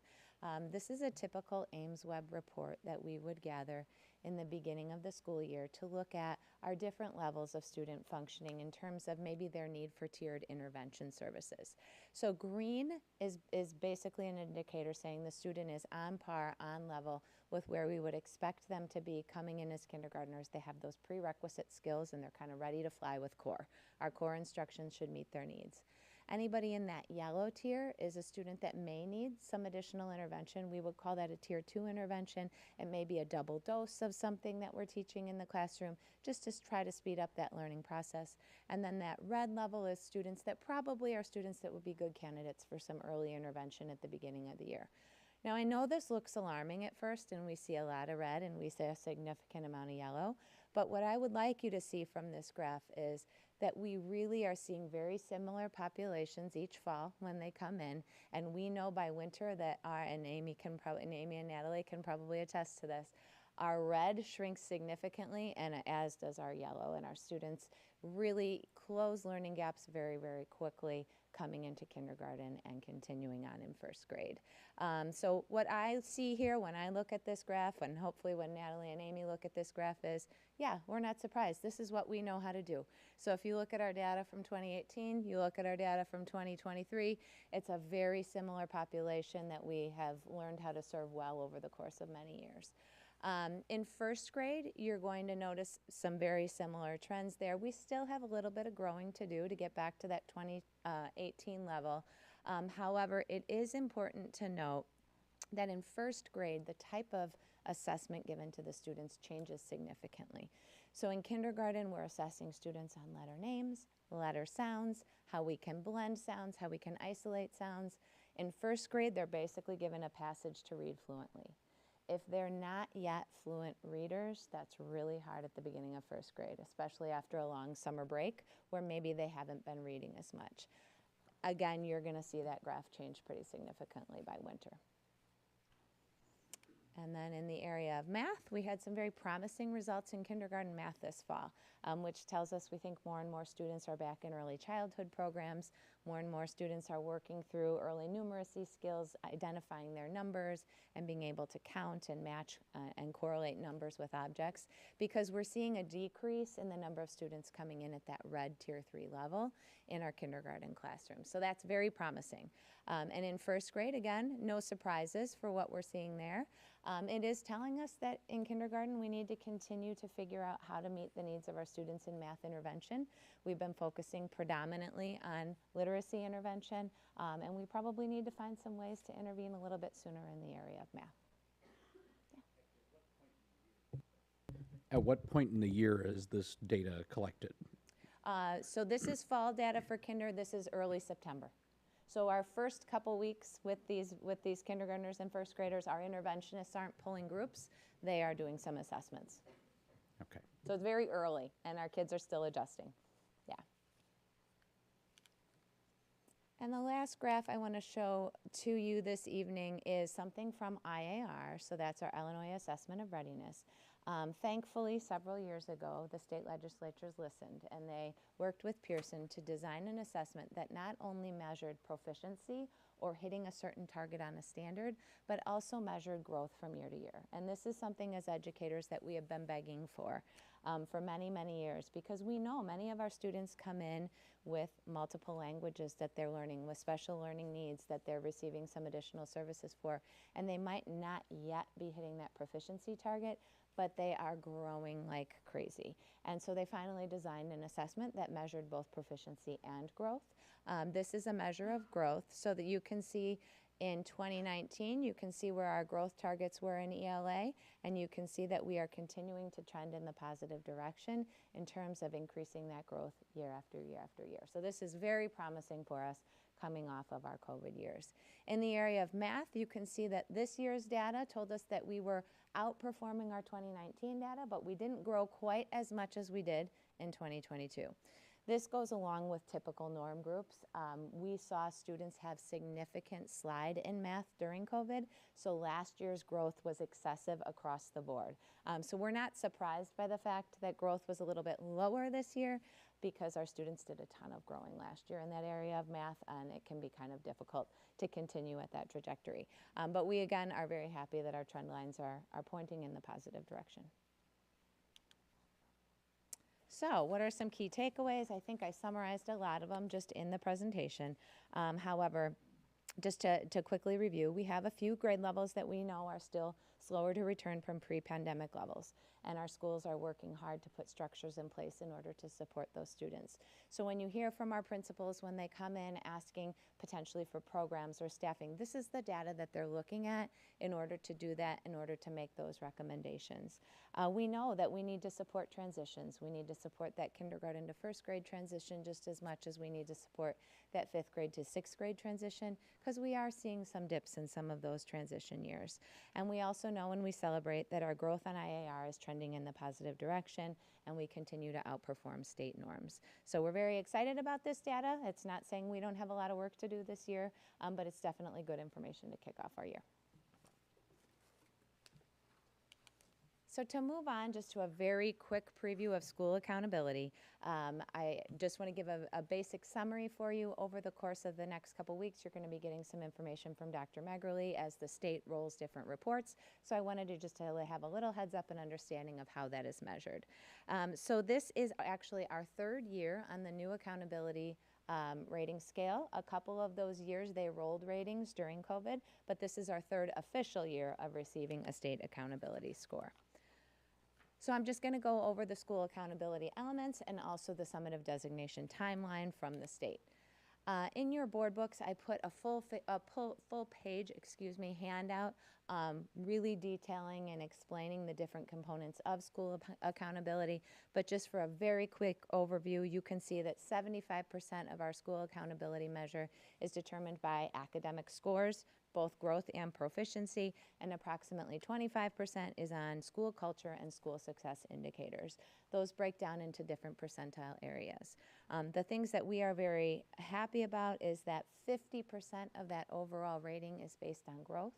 This is a typical Ames Web report that we would gather in the beginning of the school year to look at our different levels of student functioning in terms of maybe their need for tiered intervention services. So green is basically an indicator saying the student is on par, on level with where we would expect them to be coming in as kindergartners. They have those prerequisite skills and they're kind of ready to fly with core. Our core instructions should meet their needs. Anybody in that yellow tier is a student that may need some additional intervention. We would call that a tier 2 intervention. It may be a double dose of something that we're teaching in the classroom just to try to speed up that learning process. And then that red level is students that probably are students that would be good candidates for some early intervention at the beginning of the year. Now I know this looks alarming at first and we see a lot of red and we see a significant amount of yellow, but what I would like you to see from this graph is that we really are seeing very similar populations each fall when they come in, and we know by winter that and Amy and Natalie can probably attest to this, our red shrinks significantly and as does our yellow, and our students really close learning gaps very, very quickly coming into kindergarten and continuing on in 1st grade. So what I see here when I look at this graph, and hopefully when Natalie and Amy look at this graph is, yeah, we're not surprised. This is what we know how to do. So if you look at our data from 2018, you look at our data from 2023, it's a very similar population that we have learned how to serve well over the course of many years. In 1st grade, you're going to notice some very similar trends there. We still have a little bit of growing to do to get back to that 2018 level. However, it is important to note that in 1st grade, the type of assessment given to the students changes significantly. So in kindergarten, we're assessing students on letter names, letter sounds, how we can blend sounds, how we can isolate sounds. In 1st grade, they're basically given a passage to read fluently. If they're not yet fluent readers, that's really hard at the beginning of 1st grade, especially after a long summer break where maybe they haven't been reading as much. Again, you're going to see that graph change pretty significantly by winter. And then in the area of math, we had some very promising results in kindergarten math this fall, which tells us we think more and more students are back in early childhood programs. More and more students are working through early numeracy skills, identifying their numbers, and being able to count and match and correlate numbers with objects, because we're seeing a decrease in the number of students coming in at that red tier 3 level in our kindergarten classroom. So that's very promising. And in 1st grade, again, no surprises for what we're seeing there. It is telling us that in kindergarten we need to continue to figure out how to meet the needs of our students in math intervention. We've been focusing predominantly on literacy intervention, and we probably need to find some ways to intervene a little bit sooner in the area of math. Yeah. At what point in the year is this data collected? So this is fall data for kinder. This is early September. So our first couple weeks with these kindergartners and 1st graders, our interventionists aren't pulling groups. They are doing some assessments. Okay. So it's very early, and our kids are still adjusting. Yeah. And the last graph I want to show to you this evening is something from IAR, so that's our Illinois Assessment of Readiness. Thankfully, several years ago, the state legislatures listened, and they worked with Pearson to design an assessment that not only measured proficiency or hitting a certain target on a standard, but also measured growth from year to year. And this is something as educators that we have been begging for many, many years, because we know many of our students come in with multiple languages that they're learning, with special learning needs that they're receiving some additional services for, and they might not yet be hitting that proficiency target, but they are growing like crazy. And so they finally designed an assessment that measured both proficiency and growth. This is a measure of growth so that you can see in 2019, you can see where our growth targets were in ELA, and you can see that we are continuing to trend in the positive direction in terms of increasing that growth year after year after year. So this is very promising for us coming off of our COVID years. In the area of math, you can see that this year's data told us that we were outperforming our 2019 data, but we didn't grow quite as much as we did in 2022. This goes along with typical norm groups. We saw students have significant slide in math during COVID, so last year's growth was excessive across the board. So we're not surprised by the fact that growth was a little bit lower this year, because our students did a ton of growing last year in that area of math, and it can be kind of difficult to continue at that trajectory. But we, again, are very happy that our trend lines are pointing in the positive direction. So what are some key takeaways? I think I summarized a lot of them just in the presentation. However, just to quickly review, we have a few grade levels that we know are still slower to return from pre-pandemic levels, and our schools are working hard to put structures in place in order to support those students. So when you hear from our principals when they come in asking potentially for programs or staffing, this is the data that they're looking at in order to do that, in order to make those recommendations. We know that we need to support transitions. We need to support that kindergarten to first grade transition just as much as we need to support that fifth grade to sixth grade transition, because we are seeing some dips in some of those transition years. And we also know when we celebrate that our growth on IAR is trending in the positive direction, and we continue to outperform state norms. So we're very excited about this data. It's not saying we don't have a lot of work to do this year, but it's definitely good information to kick off our year. So to move on just to a very quick preview of school accountability, I just want to give a basic summary for you. Over the course of the next couple weeks, you're going to be getting some information from Dr. Megerly as the state rolls different reports. So I wanted to just have a little heads up and understanding of how that is measured. So this is actually our third year on the new accountability rating scale. A couple of those years they rolled ratings during COVID, but this is our third official year of receiving a state accountability score. So I'm just going to go over the school accountability elements and also the summative designation timeline from the state. In your board books, I put a full page handout really detailing and explaining the different components of school accountability. But just for a very quick overview, you can see that 75% of our school accountability measure is determined by academic scores, both growth and proficiency, and approximately 25% is on school culture and school success indicators. Those break down into different percentile areas. The things that we are very happy about is that 50% of that overall rating is based on growth.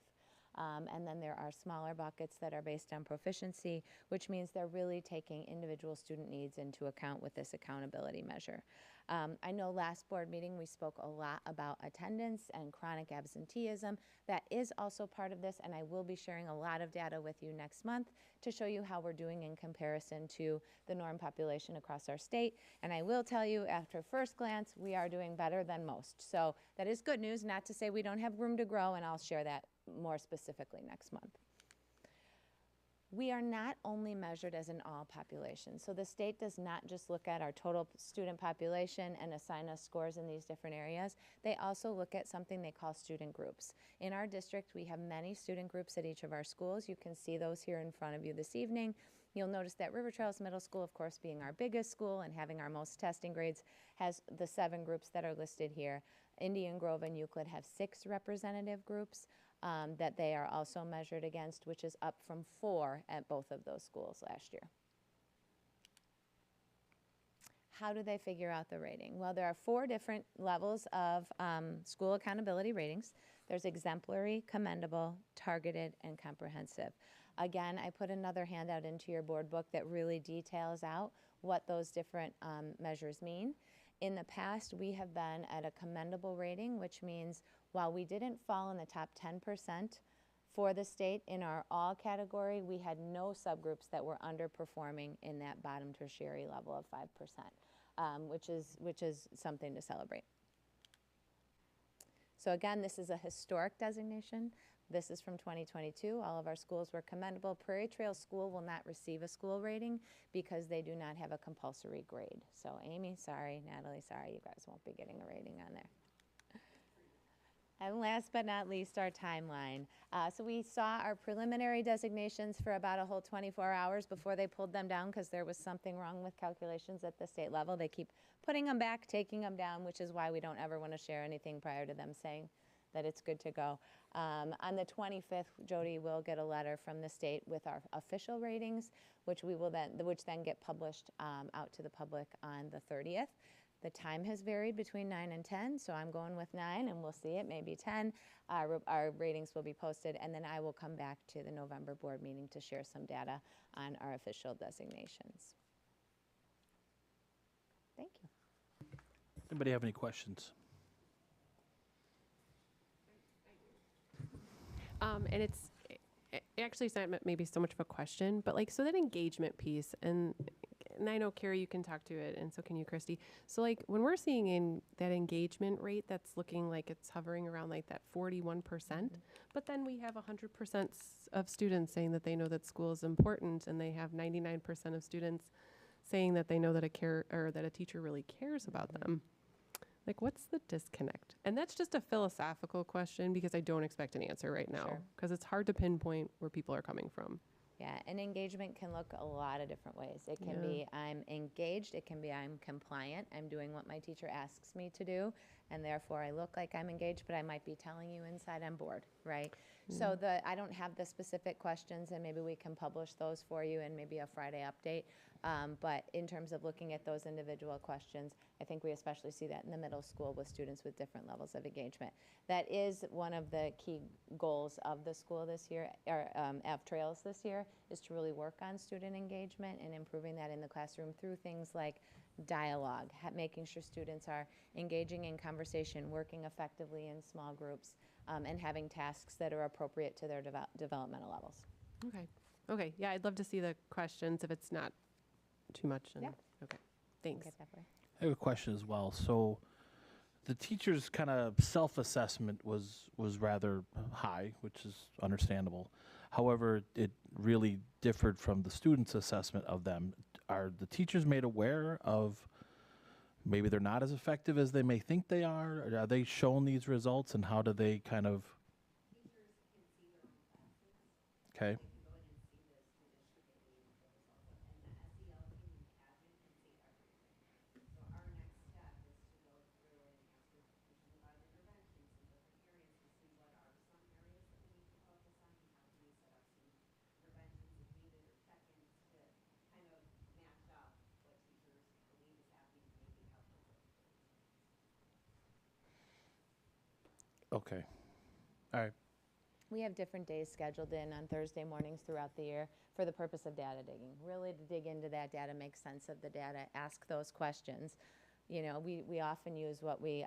And then there are smaller buckets that are based on proficiency, which means they're really taking individual student needs into account with this accountability measure. I know last board meeting we spoke a lot about attendance and chronic absenteeism. That is also part of this, and I will be sharing a lot of data with you next month to show you how we're doing in comparison to the norm population across our state. And I will tell you, after first glance, we are doing better than most. So that is good news, not to say we don't have room to grow, and I'll share that more specifically next month. We are not only measured as an all population. So the state does not just look at our total student population and assign us scores in these different areas. They also look at something they call student groups. In our district, we have many student groups at each of our schools. You can see those here in front of you this evening. You'll notice that River Trails Middle School, of course, being our biggest school and having our most testing grades, has the 7 groups that are listed here. Indian Grove and Euclid have 6 representative groups that they are also measured against, which is up from 4 at both of those schools last year. How do they figure out the rating? Well, there are 4 different levels of school accountability ratings. There's exemplary, commendable, targeted, and comprehensive. Again, I put another handout into your board book that really details out what those different measures mean. In the past, we have been at a commendable rating, which means while we didn't fall in the top 10% for the state in our all category, we had no subgroups that were underperforming in that bottom tertiary level of 5%, which is something to celebrate. So again, this is a historic designation. This is from 2022. All of our schools were commendable. Prairie Trail School will not receive a school rating because they do not have a compulsory grade. So Amy, sorry. Natalie, sorry. You guys won't be getting a rating on there. And last but not least, our timeline. So we saw our preliminary designations for about a whole 24 hours before they pulled them down because there was something wrong with calculations at the state level. They keep putting them back, taking them down, which is why we don't ever want to share anything prior to them saying that it's good to go. On the 25th, Jody will get a letter from the state with our official ratings, which then get published out to the public on the 30th. The time has varied between 9 and 10, so I'm going with 9, and we'll see it, maybe 10. Our ratings will be posted, and then I will come back to the November board meeting to share some data on our official designations. Thank you. Anybody have any questions? And actually it's not maybe so much of a question, but like, so that engagement piece, and I know, Carrie, you can talk to it, and so can you, Christy. So like, when we're seeing in that engagement rate that's looking like it's hovering around like that 41%, but then we have 100% of students saying that they know that school is important, and they have 99% of students saying that they know that a teacher really cares about them. Like, what's the disconnect? And that's just a philosophical question because I don't expect an answer right now because it's hard to pinpoint where people are coming from. Yeah, and engagement can look a lot of different ways. It can be I'm engaged, it can be I'm compliant, I'm doing what my teacher asks me to do, and therefore I look like I'm engaged, but I might be telling you inside I'm bored, right? So I don't have the specific questions, and maybe we can publish those for you in maybe a Friday update. But in terms of looking at those individual questions, I think we especially see that in the middle school with students with different levels of engagement. That is one of the key goals of the school this year, or of Trails this year, is to really work on student engagement and improving that in the classroom through things like dialogue, making sure students are engaging in conversation, working effectively in small groups, and having tasks that are appropriate to their developmental levels. Okay, yeah, I'd love to see the questions if it's not too much. Yeah. Okay, thanks. I have a question as well. So the teacher's kind of self-assessment was rather high, which is understandable. However, it really differed from the students' assessment of them. Are the teachers made aware of maybe they're not as effective as they may think they are? Or are they shown these results, and how do they kind of... Okay. Okay. All right. We have different days scheduled in on Thursday mornings throughout the year for the purpose of data digging, really to dig into that data, make sense of the data, ask those questions. You know, we often use what we,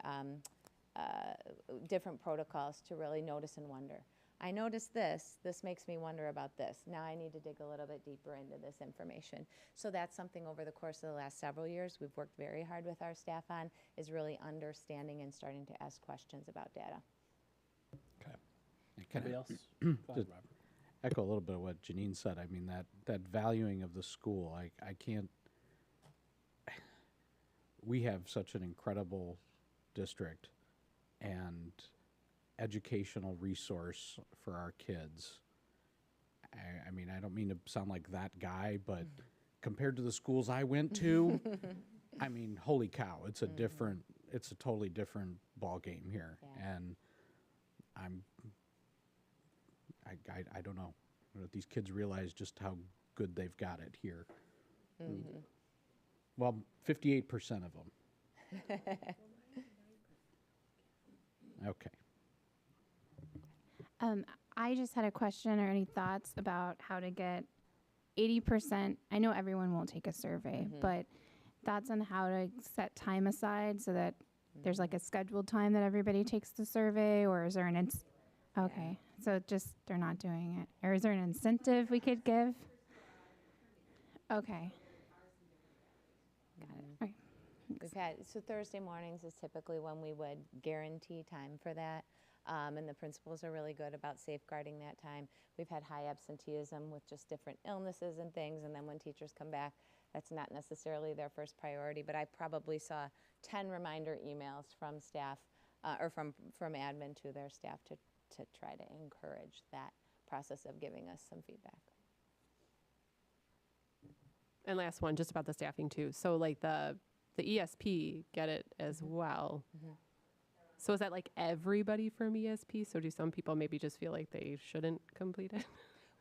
different protocols to really notice and wonder. I noticed this makes me wonder about this. Now I need to dig a little bit deeper into this information. So that's something over the course of the last several years we've worked very hard with our staff on, is really understanding and starting to ask questions about data. Anybody else? Go ahead, Robert. Echo a little bit of what Janine said. I mean, that valuing of the school, I can't, we have such an incredible district and educational resource for our kids. I mean, I don't mean to sound like that guy, but compared to the schools I went to, I mean, holy cow, it's a different, it's a totally different ball game here. Yeah. And I don't know. I don't know if these kids realize just how good they've got it here. Well, 58% of them. Okay. I just had a question or any thoughts about how to get 80%. I know everyone won't take a survey, but thoughts on how to set time aside so that there's like a scheduled time that everybody takes the survey, or is there an okay, so just they're not doing it, or is there an incentive we could give? Okay. Got it. Okay. We've had, so Thursday mornings is typically when we would guarantee time for that. And the principals are really good about safeguarding that time. We've had high absenteeism with just different illnesses and things, and then when teachers come back, that's not necessarily their first priority, but I probably saw 10 reminder emails from staff, or from admin to their staff to try to encourage that process of giving us some feedback. And last one, just about the staffing too. So like the ESP get it as well. So is that like everybody from ESP? So do some people maybe just feel like they shouldn't complete it?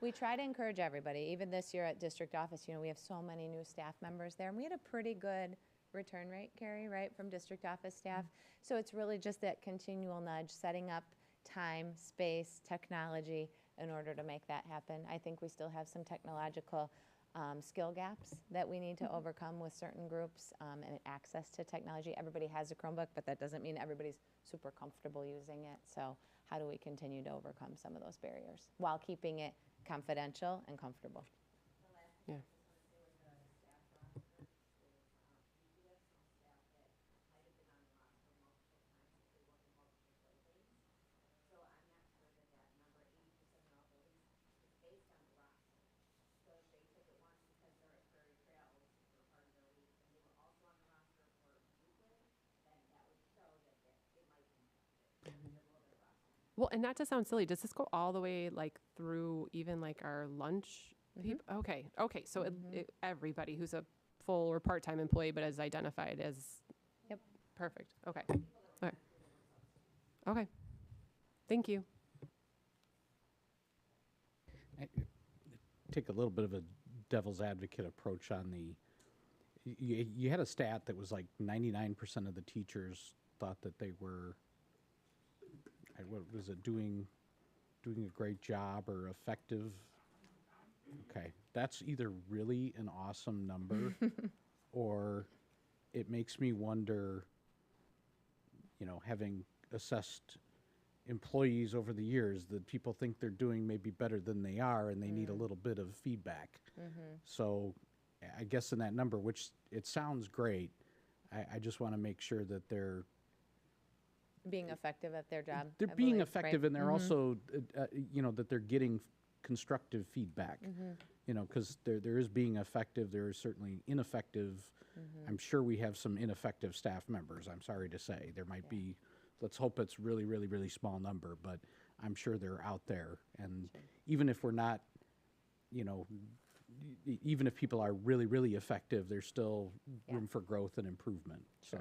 We try to encourage everybody. Even this year at district office, you know, we have so many new staff members there, and we had a pretty good return rate, Carrie, right, from district office staff. So it's really just that continual nudge, setting up time, space, technology in order to make that happen. I think we still have some technological skill gaps that we need to overcome with certain groups, and access to technology. Everybody has a Chromebook, but that doesn't mean everybody's super comfortable using it. So how do we continue to overcome some of those barriers while keeping it confidential and comfortable? Yeah. Well, and not to sound silly, does this go all the way like through even like our lunch people? Okay, okay. So everybody who's a full or part-time employee but is identified as. Yep. Perfect. Okay. Okay. Okay. Thank you. I take a little bit of a devil's advocate approach on the. You had a stat that was like 99% of the teachers thought that they were. What was it, doing a great job or effective? Okay, that's either really an awesome number or it makes me wonder, you know, having assessed employees over the years, that people think they're doing maybe better than they are and they need a little bit of feedback. So I guess in that number, which it sounds great, I just want to make sure that they're Being effective at their job. They're I being believe, effective, right? and they're also, you know, that they're getting constructive feedback. You know, because there is being effective, there is certainly ineffective. I'm sure we have some ineffective staff members, I'm sorry to say. There might be, let's hope it's really, really, really small number, but I'm sure they're out there. And even if we're not, you know, even if people are really, really effective, there's still room for growth and improvement. So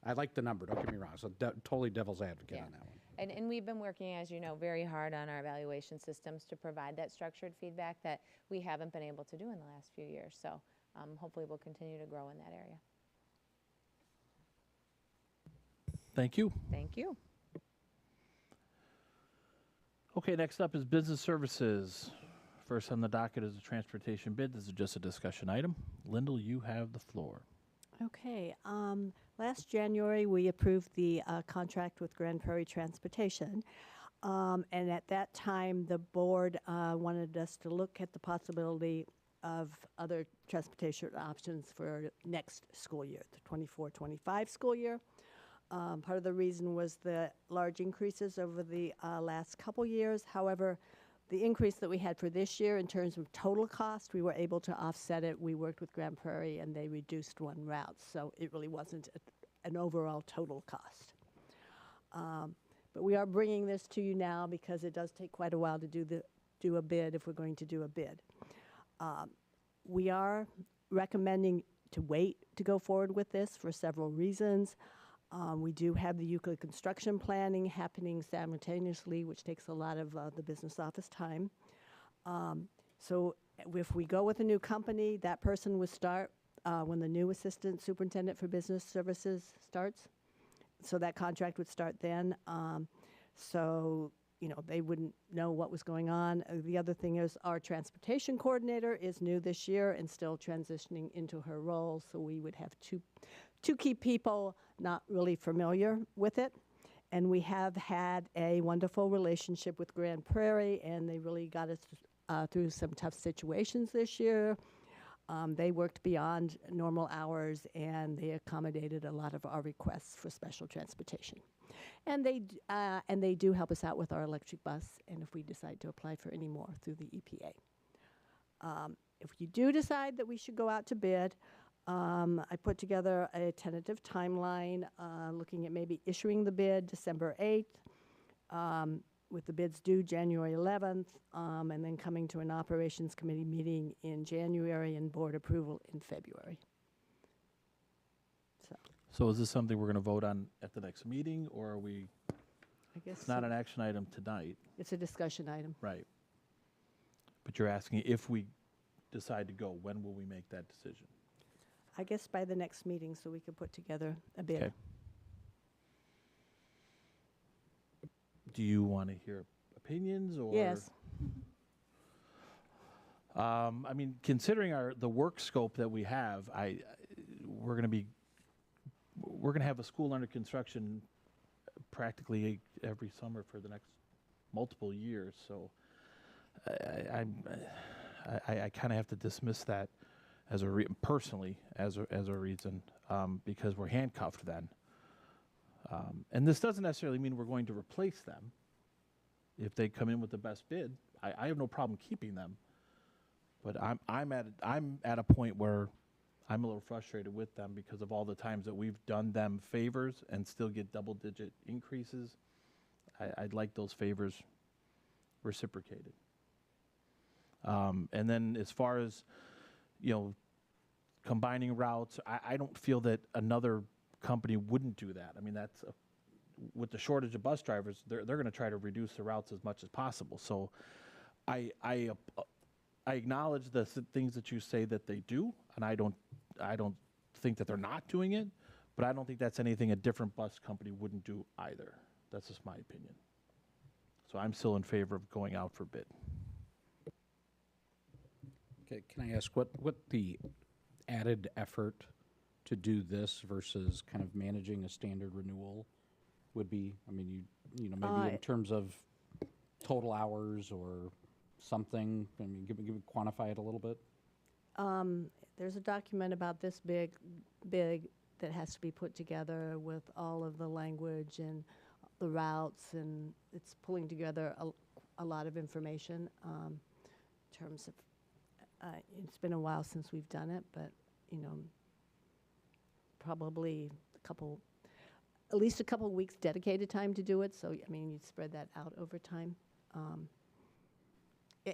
I like the number, don't get me wrong. So totally devil's advocate on that one. And we've been working, as you know, very hard on our evaluation systems to provide that structured feedback that we haven't been able to do in the last few years. So hopefully we'll continue to grow in that area. Thank you. Thank you. Okay, next up is business services. First on the docket is a transportation bid. This is just a discussion item. Lyndall, you have the floor. Okay. Last January, we approved the contract with Grand Prairie Transportation. And at that time, the board wanted us to look at the possibility of other transportation options for next school year, the 24-25 school year. Part of the reason was the large increases over the last couple years. However, the increase that we had for this year in terms of total cost, we were able to offset it. We worked with Grand Prairie and they reduced one route, so it really wasn't an overall total cost. But we are bringing this to you now because it does take quite a while to do a bid if we're going to do a bid. We are recommending to wait to go forward with this for several reasons. We do have the Euclid construction planning happening simultaneously, which takes a lot of the business office time. So if we go with a new company, that person would start when the new assistant superintendent for business services starts. So that contract would start then. So, they wouldn't know what was going on. The other thing is our transportation coordinator is new this year and still transitioning into her role. So we would have two key people not really familiar with it. And we have had a wonderful relationship with Grand Prairie, and they really got us through some tough situations this year. They worked beyond normal hours, and they accommodated a lot of our requests for special transportation. And they do help us out with our electric bus, and if we decide to apply for any more through the EPA. If you do decide that we should go out to bid, I put together a tentative timeline looking at maybe issuing the bid December 8th, with the bids due January 11th, and then coming to an operations committee meeting in January and board approval in February. So is this something we're going to vote on at the next meeting, or are we? I guess It's not an action item tonight. it's a discussion item. Right. But you're asking if we decide to go, when will we make that decision? I guess by the next meeting, so we can put together a bid. Okay. Do you want to hear opinions or? Yes. I mean, considering the work scope that we have, we're going to have a school under construction practically every summer for the next multiple years. So I kind of have to dismiss that as personally as a reason, because we're handcuffed then. And this doesn't necessarily mean we're going to replace them. If they come in with the best bid, I have no problem keeping them. But I'm at a point where I'm a little frustrated with them because of all the times that we've done them favors and still get double-digit increases. I'd like those favors reciprocated. And then as far as, combining routes, I don't feel that another company wouldn't do that. I mean, that's with the shortage of bus drivers, they're going to try to reduce the routes as much as possible. So I acknowledge the things that you say that they do, and I don't think that they're not doing it, but I don't think that's anything a different bus company wouldn't do either. That's just my opinion. So I'm still in favor of going out for bid. Okay, can I ask what the added effort to do this versus kind of managing a standard renewal would be? I mean, maybe in terms of total hours or something. I mean, quantify it a little bit. There's a document about this big that has to be put together with all of the language and the routes, and it's pulling together a lot of information in terms of. It's been a while since we've done it, but probably at least a couple weeks dedicated time to do it. So I mean, you'd spread that out over time.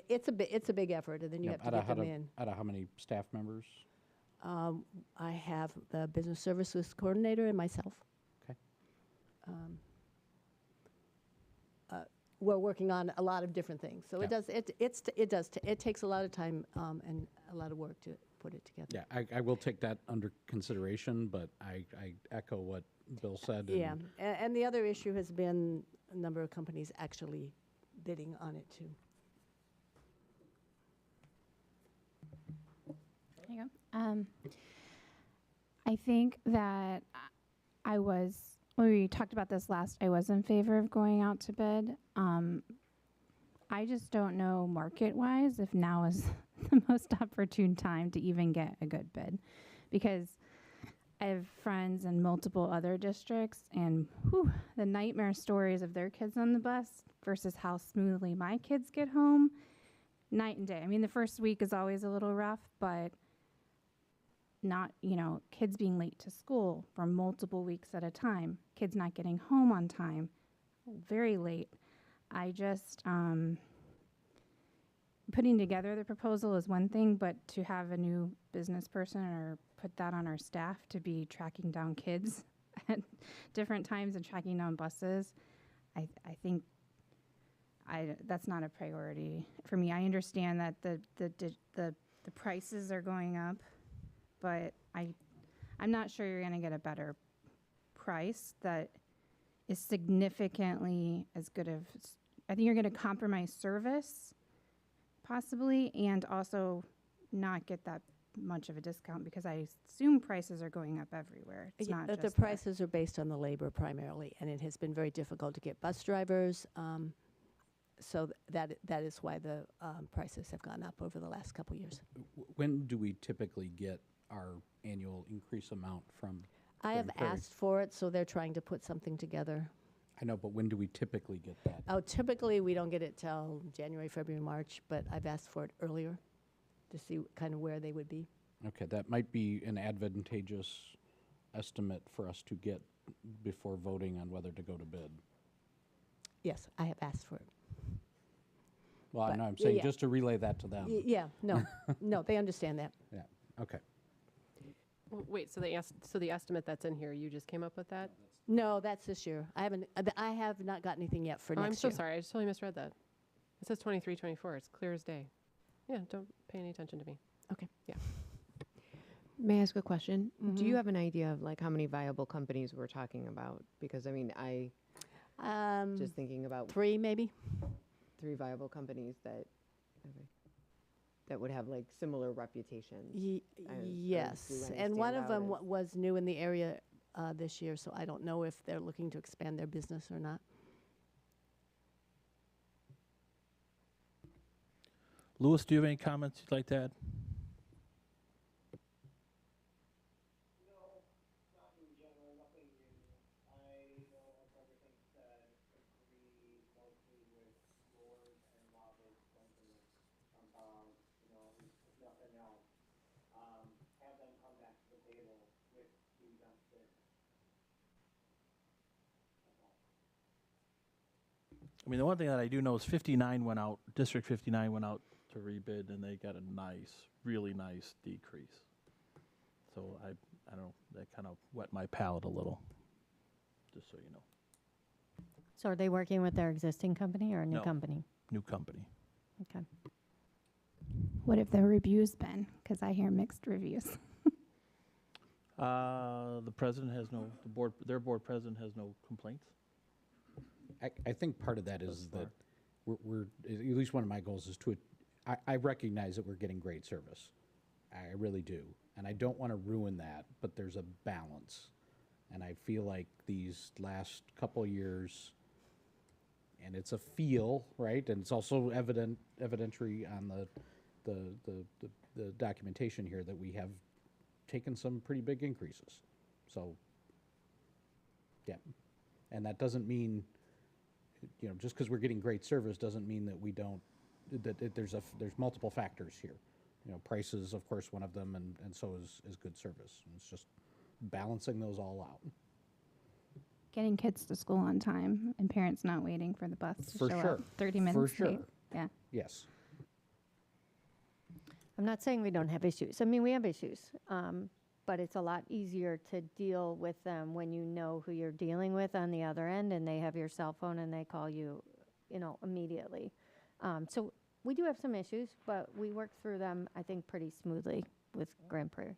It's a big effort, and then you have to get them in. Out of how many staff members? I have the business services coordinator and myself. Okay. We're working on a lot of different things, so it takes a lot of time and a lot of work to put it together. Yeah, I will take that under consideration, but I echo what Bill said. Yeah, and the other issue has been a number of companies actually bidding on it too. There you go. I think that when we talked about this last, I was in favor of going out to bid. I just don't know market-wise if now is the most opportune time to even get a good bid, because I have friends in multiple other districts, and the nightmare stories of their kids on the bus versus how smoothly my kids get home, night and day. I mean, the first week is always a little rough, but not, kids being late to school for multiple weeks at a time, kids not getting home on time, very late. I just, putting together the proposal is one thing, but to have a new business person or put that on our staff to be tracking down kids at different times and tracking down buses, I think that's not a priority for me. I understand that the prices are going up, but I'm not sure you're going to get a better price that is significantly as good of, I think you're going to compromise service possibly, and also not get that much of a discount because I assume prices are going up everywhere. It's not The just prices are based on the labor primarily, and it has been very difficult to get bus drivers. So that is why the prices have gone up over the last couple years. When do we typically get our annual increase amount from? I have Grand Prairie? asked for it, so they're trying to put something together. I know, but when do we typically get that? Oh, typically we don't get it till January, February, March, but I've asked for it earlier to see kind of where they would be. Okay, that might be an advantageous estimate for us to get before voting on whether to go to bid. Yes, I have asked for it. Well, But, no, I'm saying yeah. just to relay that to them. Yeah, no, no, they understand that. Yeah, okay. Wait, so the estimate that's in here, you just came up with that? No, that's this year. I have not got anything yet for Oh, next year. I'm so sorry. I just totally misread that. It says 23, 24. It's clear as day. Yeah, don't pay any attention to me. Okay. Yeah. May I ask a question? Do Mm-hmm. you have an idea of like how many viable companies we're talking about? Because I mean, just thinking about 3 maybe. 3 viable companies that would have like similar reputations. Yes, really and one stand of them out as- was new in the area this year, so I don't know if they're looking to expand their business or not. Louis, do you have any comments you'd like to add? I mean, the one thing that I do know is 59 went out, District 59 went out to rebid, and they got a nice, really nice decrease. So I don't know, that kind of wet my palate a little, just so you know. So are they working with their existing company or a new No. company? New company. Okay. what have the reviews been? Because I hear mixed reviews. The president has no, their board president has no complaints. I think part of that is that we're, at least one of my goals is I recognize that we're getting great service. I really do. And I don't want to ruin that, but there's a balance. And I feel like these last couple years, and it's a feel, right? And it's also evidentiary on the documentation here that we have taken some pretty big increases. So, yeah. And that doesn't mean, just because we're getting great service doesn't mean that we don't, there's multiple factors here. Price is, of course, one of them, and so is good service. And it's just balancing those all out. Getting kids to school on time and parents not waiting for the bus to For show sure. up 30 minutes For sure. late. Yeah. Yes. I'm not saying we don't have issues. I mean, we have issues, but it's a lot easier to deal with them when you know who you're dealing with on the other end, and they have your cell phone and they call you, immediately. So we do have some issues, but we work through them, I think, pretty smoothly with Grand Prairie.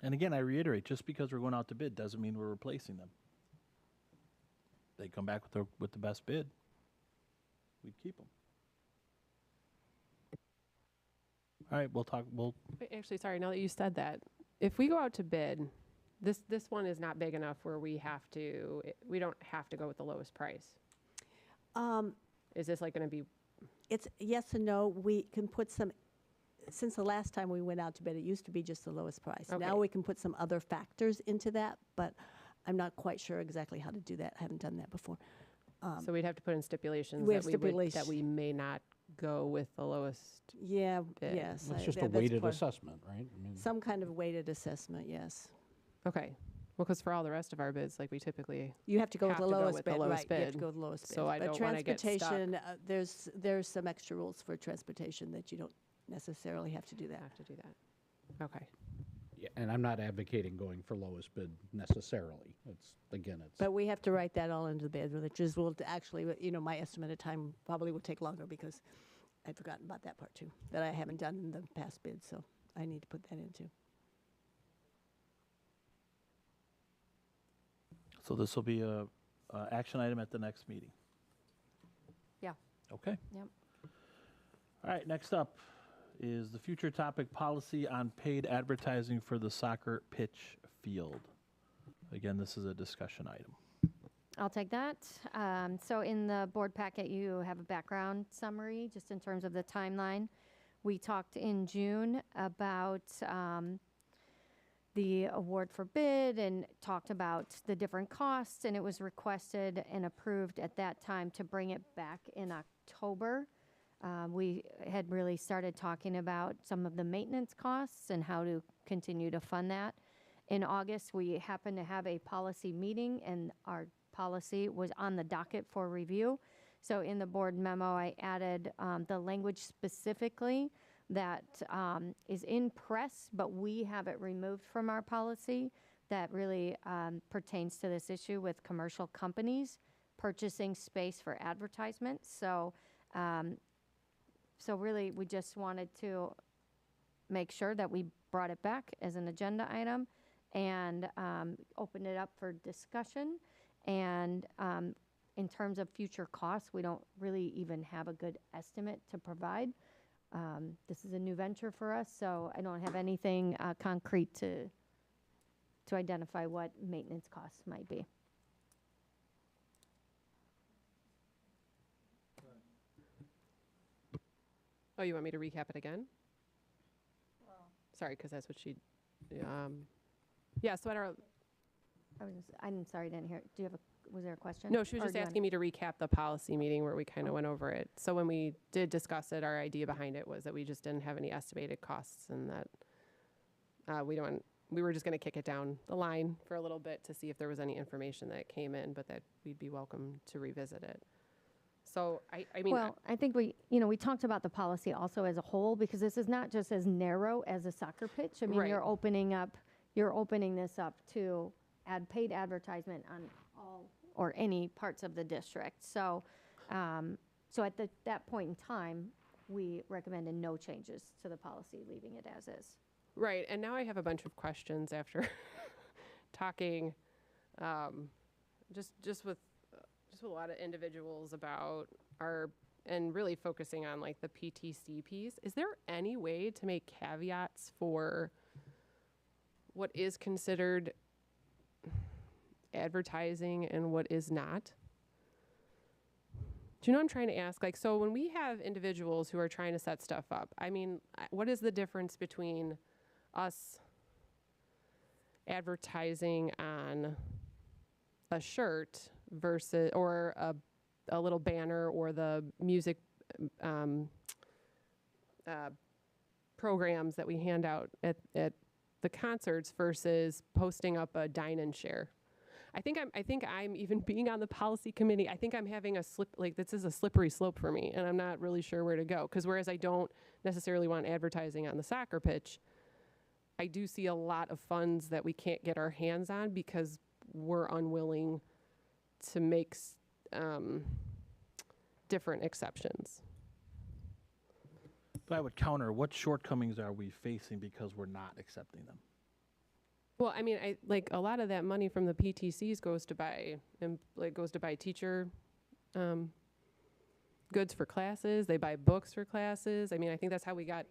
And again, I reiterate, just because we're going out to bid doesn't mean we're replacing them. They come back with the best bid, we'd keep them. All right, we'll Wait, actually, sorry, now that you said that, if we go out to bid, this one is not big enough where we don't have to go with the lowest price. Is this like going to be? It's yes and no. We can put some, since the last time we went out to bid, it used to be just the lowest price. Okay. Now we can put some other factors into that, but I'm not quite sure exactly how to do that. I haven't done that before. So we'd have to put in stipulations we have that we may not go with the lowest. Yeah, bid. yes. It's just a that's weighted part- assessment, right? I mean, Some kind of weighted assessment, yes. Okay. Well, because for all the rest of our bids, like we typically You have to go with have the to go lowest with the bid, lowest right? You have to bid. go with the lowest bid. So I but don't wanna get stuck. transportation, there's some extra rules for transportation that you don't necessarily have to do that. have to do that. Okay. yeah, and I'm not advocating going for lowest bid necessarily. It's But we have to write that all into the bid, which is will actually, my estimated time probably will take longer because I'd forgotten about that part too, that I haven't done in the past bids, so I need to put that in too. So this will be a action item at the next meeting. Yeah. Okay. Yep. All right, next up is the future topic policy on paid advertising for the soccer pitch field. Again, this is a discussion item. I'll take that. So in the board packet, you have a background summary, just in terms of the timeline. We talked in June about the award for bid and talked about the different costs, and it was requested and approved at that time to bring it back in October. We had really started talking about some of the maintenance costs and how to continue to fund that. In August, we happened to have a policy meeting, and our policy was on the docket for review. So in the board memo, I added the language specifically that is in press, but we have it removed from our policy that really pertains to this issue with commercial companies purchasing space for advertisement. So really, we just wanted to make sure that we brought it back as an agenda item and opened it up for discussion. And in terms of future costs, we don't really even have a good estimate to provide. This is a new venture for us, so I don't have anything concrete to identify what maintenance costs might be. Oh, you want me to recap it again? Sorry, because that's what she, yeah, so at our, I'm sorry, I didn't hear. Do you have was there a question? no, she was Or just do you asking me to recap the policy meeting where we kind of went over it. So when we did discuss it, our idea behind it was that we just didn't have any estimated costs, and that we were just going to kick it down the line for a little bit to see if there was any information that came in, but that we'd be welcome to revisit it. So I mean, well, I think we talked about the policy also as a whole, because this is not just as narrow as a soccer pitch. I mean, Right. you're opening this up to add paid advertisement on all or any parts of the district. So, so at that point in time, we recommended no changes to the policy, leaving it as is. right, and now I have a bunch of questions after talking, just with a lot of individuals about and really focusing on like the PTC piece. Is there any way to make caveats for what is considered advertising and what is not? Do you know what I'm trying to ask? Like, so when we have individuals who are trying to set stuff up, I mean, what is the difference between us advertising on a shirt versus, or a little banner, or the music programs that we hand out at the concerts versus posting up a dine and share? I think I'm even being on the policy committee. I think I'm having this is a slippery slope for me, and I'm not really sure where to go. Because whereas I don't necessarily want advertising on the soccer pitch, I do see a lot of funds that we can't get our hands on because we're unwilling to make different exceptions. But I would counter, what shortcomings are we facing because we're not accepting them? Well, I mean, like a lot of that money from the PTCs goes to buy teacher goods for classes. They buy books for classes. I mean, I think that's how we got,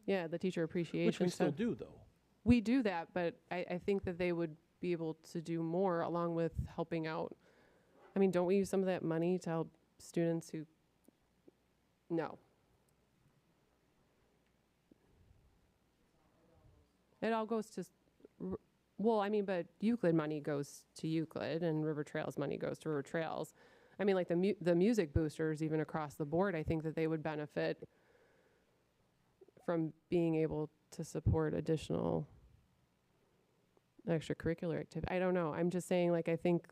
the teacher appreciation. Which we still stuff. do, though. We do that, but I think that they would be able to do more along with helping out. I mean, don't we use some of that money to help students who, no. It all goes to, well, I mean, but Euclid money goes to Euclid, and River Trails money goes to River Trails. I mean, like the music boosters, even across the board, I think that they would benefit from being able to support additional extracurricular activity. I don't know. I'm just saying, like, I think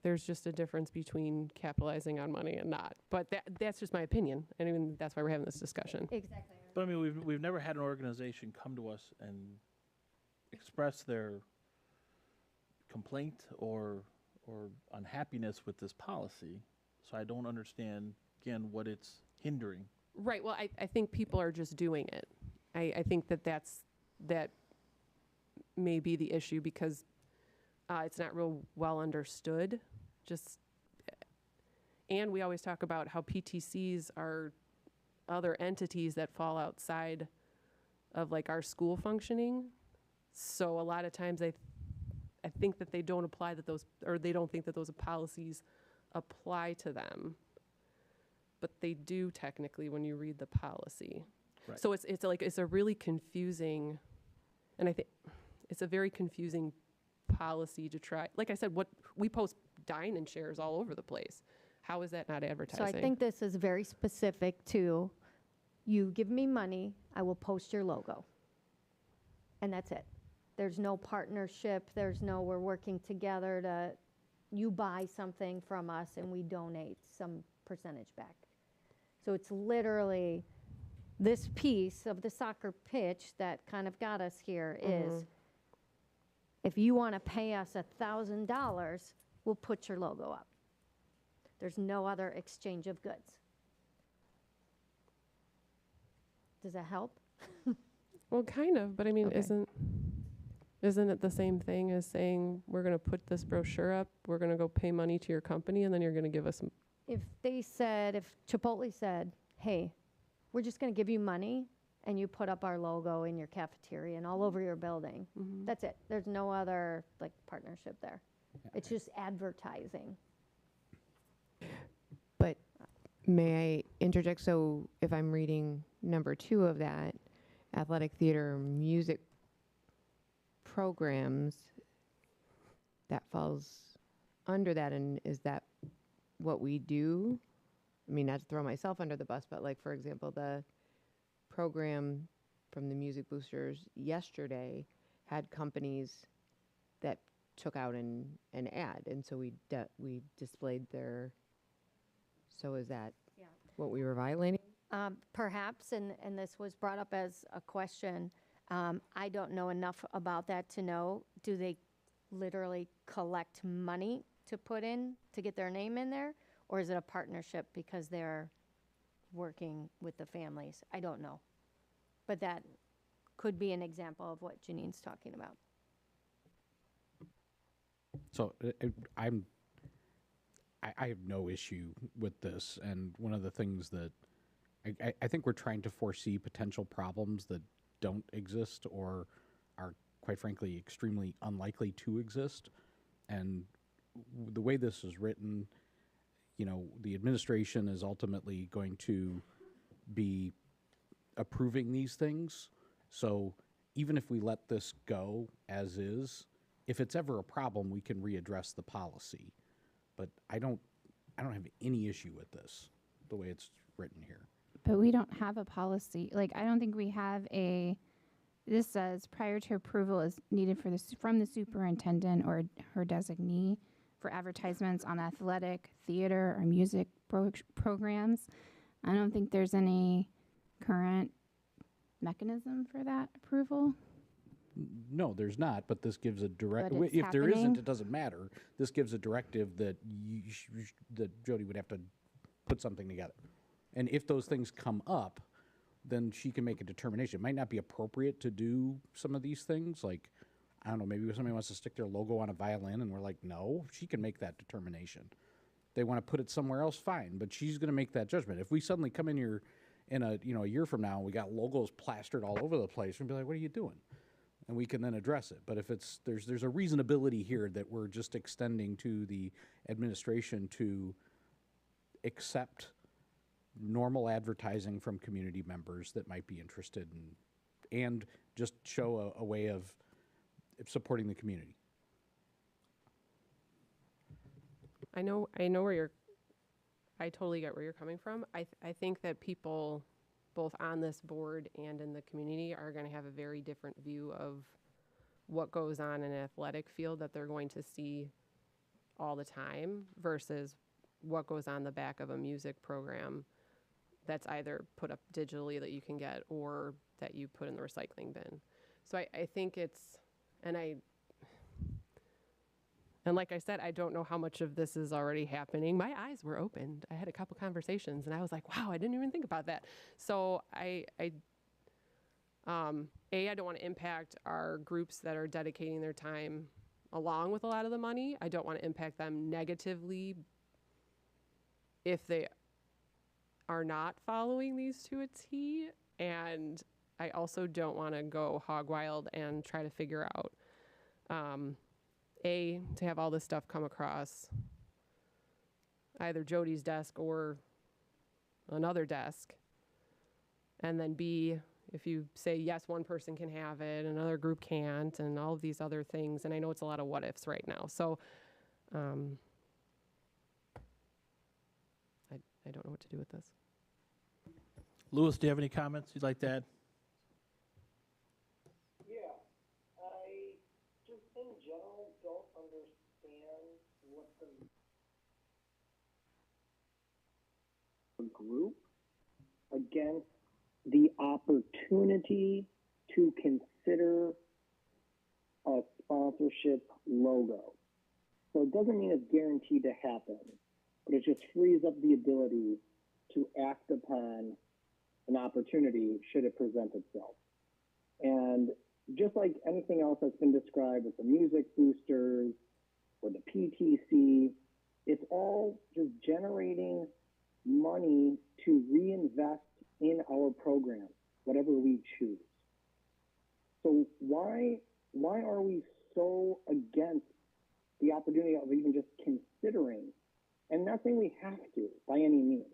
there's just a difference between capitalizing on money and not. But that's just my opinion, and even that's why we're having this discussion. Exactly. But I mean, we've never had an organization come to us and express their complaint or unhappiness with this policy. So I don't understand, again, what it's hindering Right, well, I think people are just doing it. I think that may be the issue because it's not real well understood. And we always talk about how PTCs are other entities that fall outside of like our school functioning. So a lot of times I think that they don't apply they don't think that those policies apply to them. But they do technically when you read the policy. Right. So it's a really confusing, and I think it's a very confusing policy to try. Like I said, we post dine and shares all over the place. How is that not advertising? So I think this is very specific to, you give me money, I will post your logo. And that's it. There's no partnership, there's no we're working together to, you buy something from us and we donate some percentage back. So it's literally this piece of the soccer pitch that kind of got us here is, if you want to pay us $1,000, we'll put your logo up. There's no other exchange of goods. Does that help? Well, kind of, but I mean, Okay. isn't it the same thing as saying we're going to put this brochure up, we're going to go pay money to your company, and then you're going to give us some. If Chipotle said, hey, we're just going to give you money and you put up our logo in your cafeteria and all over your building, that's it. There's no other like partnership there. It's just advertising. But may I interject? So if I'm reading number 2 of that, athletic, theater, music programs, that falls under that, and is that what we do? I mean, not to throw myself under the bus, but like, for example, the program from the Music Boosters yesterday had companies that took out an ad, and so we displayed their, so is that what we were violating? Perhaps, and this was brought up as a question. I don't know enough about that to know, do they literally collect money to put in, to get their name in there? Or is it a partnership because they're working with the families? I don't know. But that could be an example of what Janine's talking about. So I have no issue with this, and one of the things that I think we're trying to foresee potential problems that don't exist or are, quite frankly, extremely unlikely to exist. And the way this is written, you know, the administration is ultimately going to be approving these things. So even if we let this go as is, if it's ever a problem, we can readdress the policy. But I don't have any issue with this, the way it's written here. But we don't have a policy. Like, I don't think we have this says prior to approval is needed from the superintendent or her designee for advertisements on athletic, theater, or music programs. I don't think there's any current mechanism for that approval. No, there's not, but this gives a direct, But it's if there isn't, happening. it doesn't matter. This gives a directive that that Jody would have to put something together. And if those things come up, then she can make a determination. It might not be appropriate to do some of these things, like, I don't know, maybe somebody wants to stick their logo on a violin and we're like, no, she can make that determination. They want to put it somewhere else, fine, but she's going to make that judgment. If we suddenly come in here in a year from now, we got logos plastered all over the place, we'll be like, what are you doing? And we can then address it. But if there's a reasonability here that we're just extending to the administration to accept normal advertising from community members that might be interested and just show a way of supporting the community. I totally get where you're coming from. I think that people both on this board and in the community are going to have a very different view of what goes on in an athletic field that they're going to see all the time versus what goes on the back of a music program that's either put up digitally that you can get or that you put in the recycling bin. So I think it's, and And like I said, I don't know how much of this is already happening. My eyes were opened. I had a couple conversations and I was like, wow, I didn't even think about that. So I don't want to impact our groups that are dedicating their time along with a lot of the money. I don't want to impact them negatively if they are not following these to a T. And I also don't want to go hog wild and try to figure out, to have all this stuff come across either Jody's desk or another desk. And then B, if you say, yes, one person can have it, another group can't, and all of these other things. And I know it's a lot of what ifs right now. So I don't know what to do with this. Louis, do you have any comments you'd like to add? Yeah, I just in general don't understand what the group against the opportunity to consider a sponsorship logo. So it doesn't mean it's guaranteed to happen, but it just frees up the ability to act upon an opportunity should it present itself. And just like anything else that's been described with the music boosters or the PTC, it's all just generating money to reinvest in our program, whatever we choose. So why are we so against the opportunity of even just considering? And not saying we have to by any means,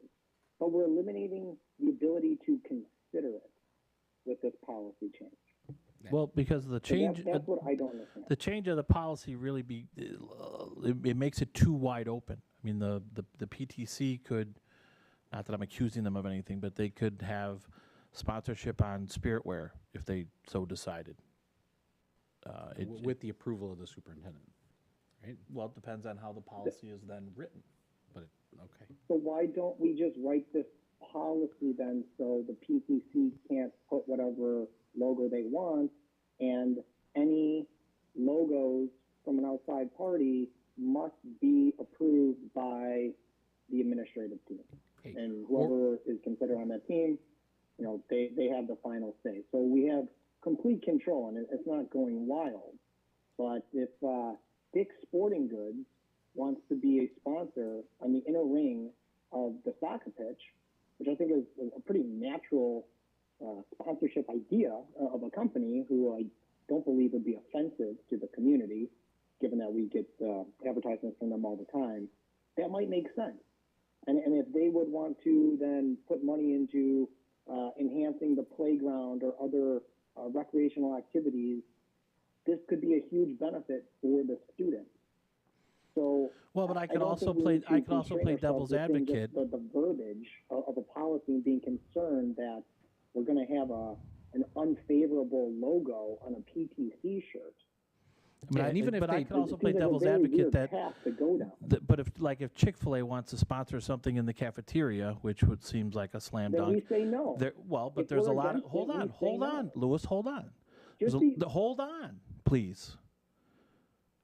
but we're eliminating the ability to consider it with this policy change. Well, because the change, that's what I don't understand. the change of the policy really it makes it too wide open. I mean, the PTC could, not that I'm accusing them of anything, but they could have sponsorship on spiritware if they so decided. With the approval of the superintendent, right? Well, it depends on how the policy is then written. But okay. So why don't we just write this policy then so the PTC can't put whatever logo they want, and any logos from an outside party must be approved by the administrative team. Hey, And whoever is considered on that team, they have the final say. So we have complete control, and it's not going wild. But if Dick's Sporting Goods wants to be a sponsor on the inner ring of the soccer pitch, which I think is a pretty natural sponsorship idea of a company who I don't believe would be offensive to the community, given that we get advertisements from them all the time, that might make sense. And if they would want to then put money into enhancing the playground or other recreational activities, this could be a huge benefit for the students. So well, but I could also play devil's advocate. The verbiage of a policy, being concerned that we're going to have an unfavorable logo on a PTC shirt. I mean, I could also play devil's advocate that. But if Chick-fil-A wants to sponsor something in the cafeteria, which seems like a slam dunk, then we say no. But there's a lot of hold on, Louis, hold on. Hold on, please.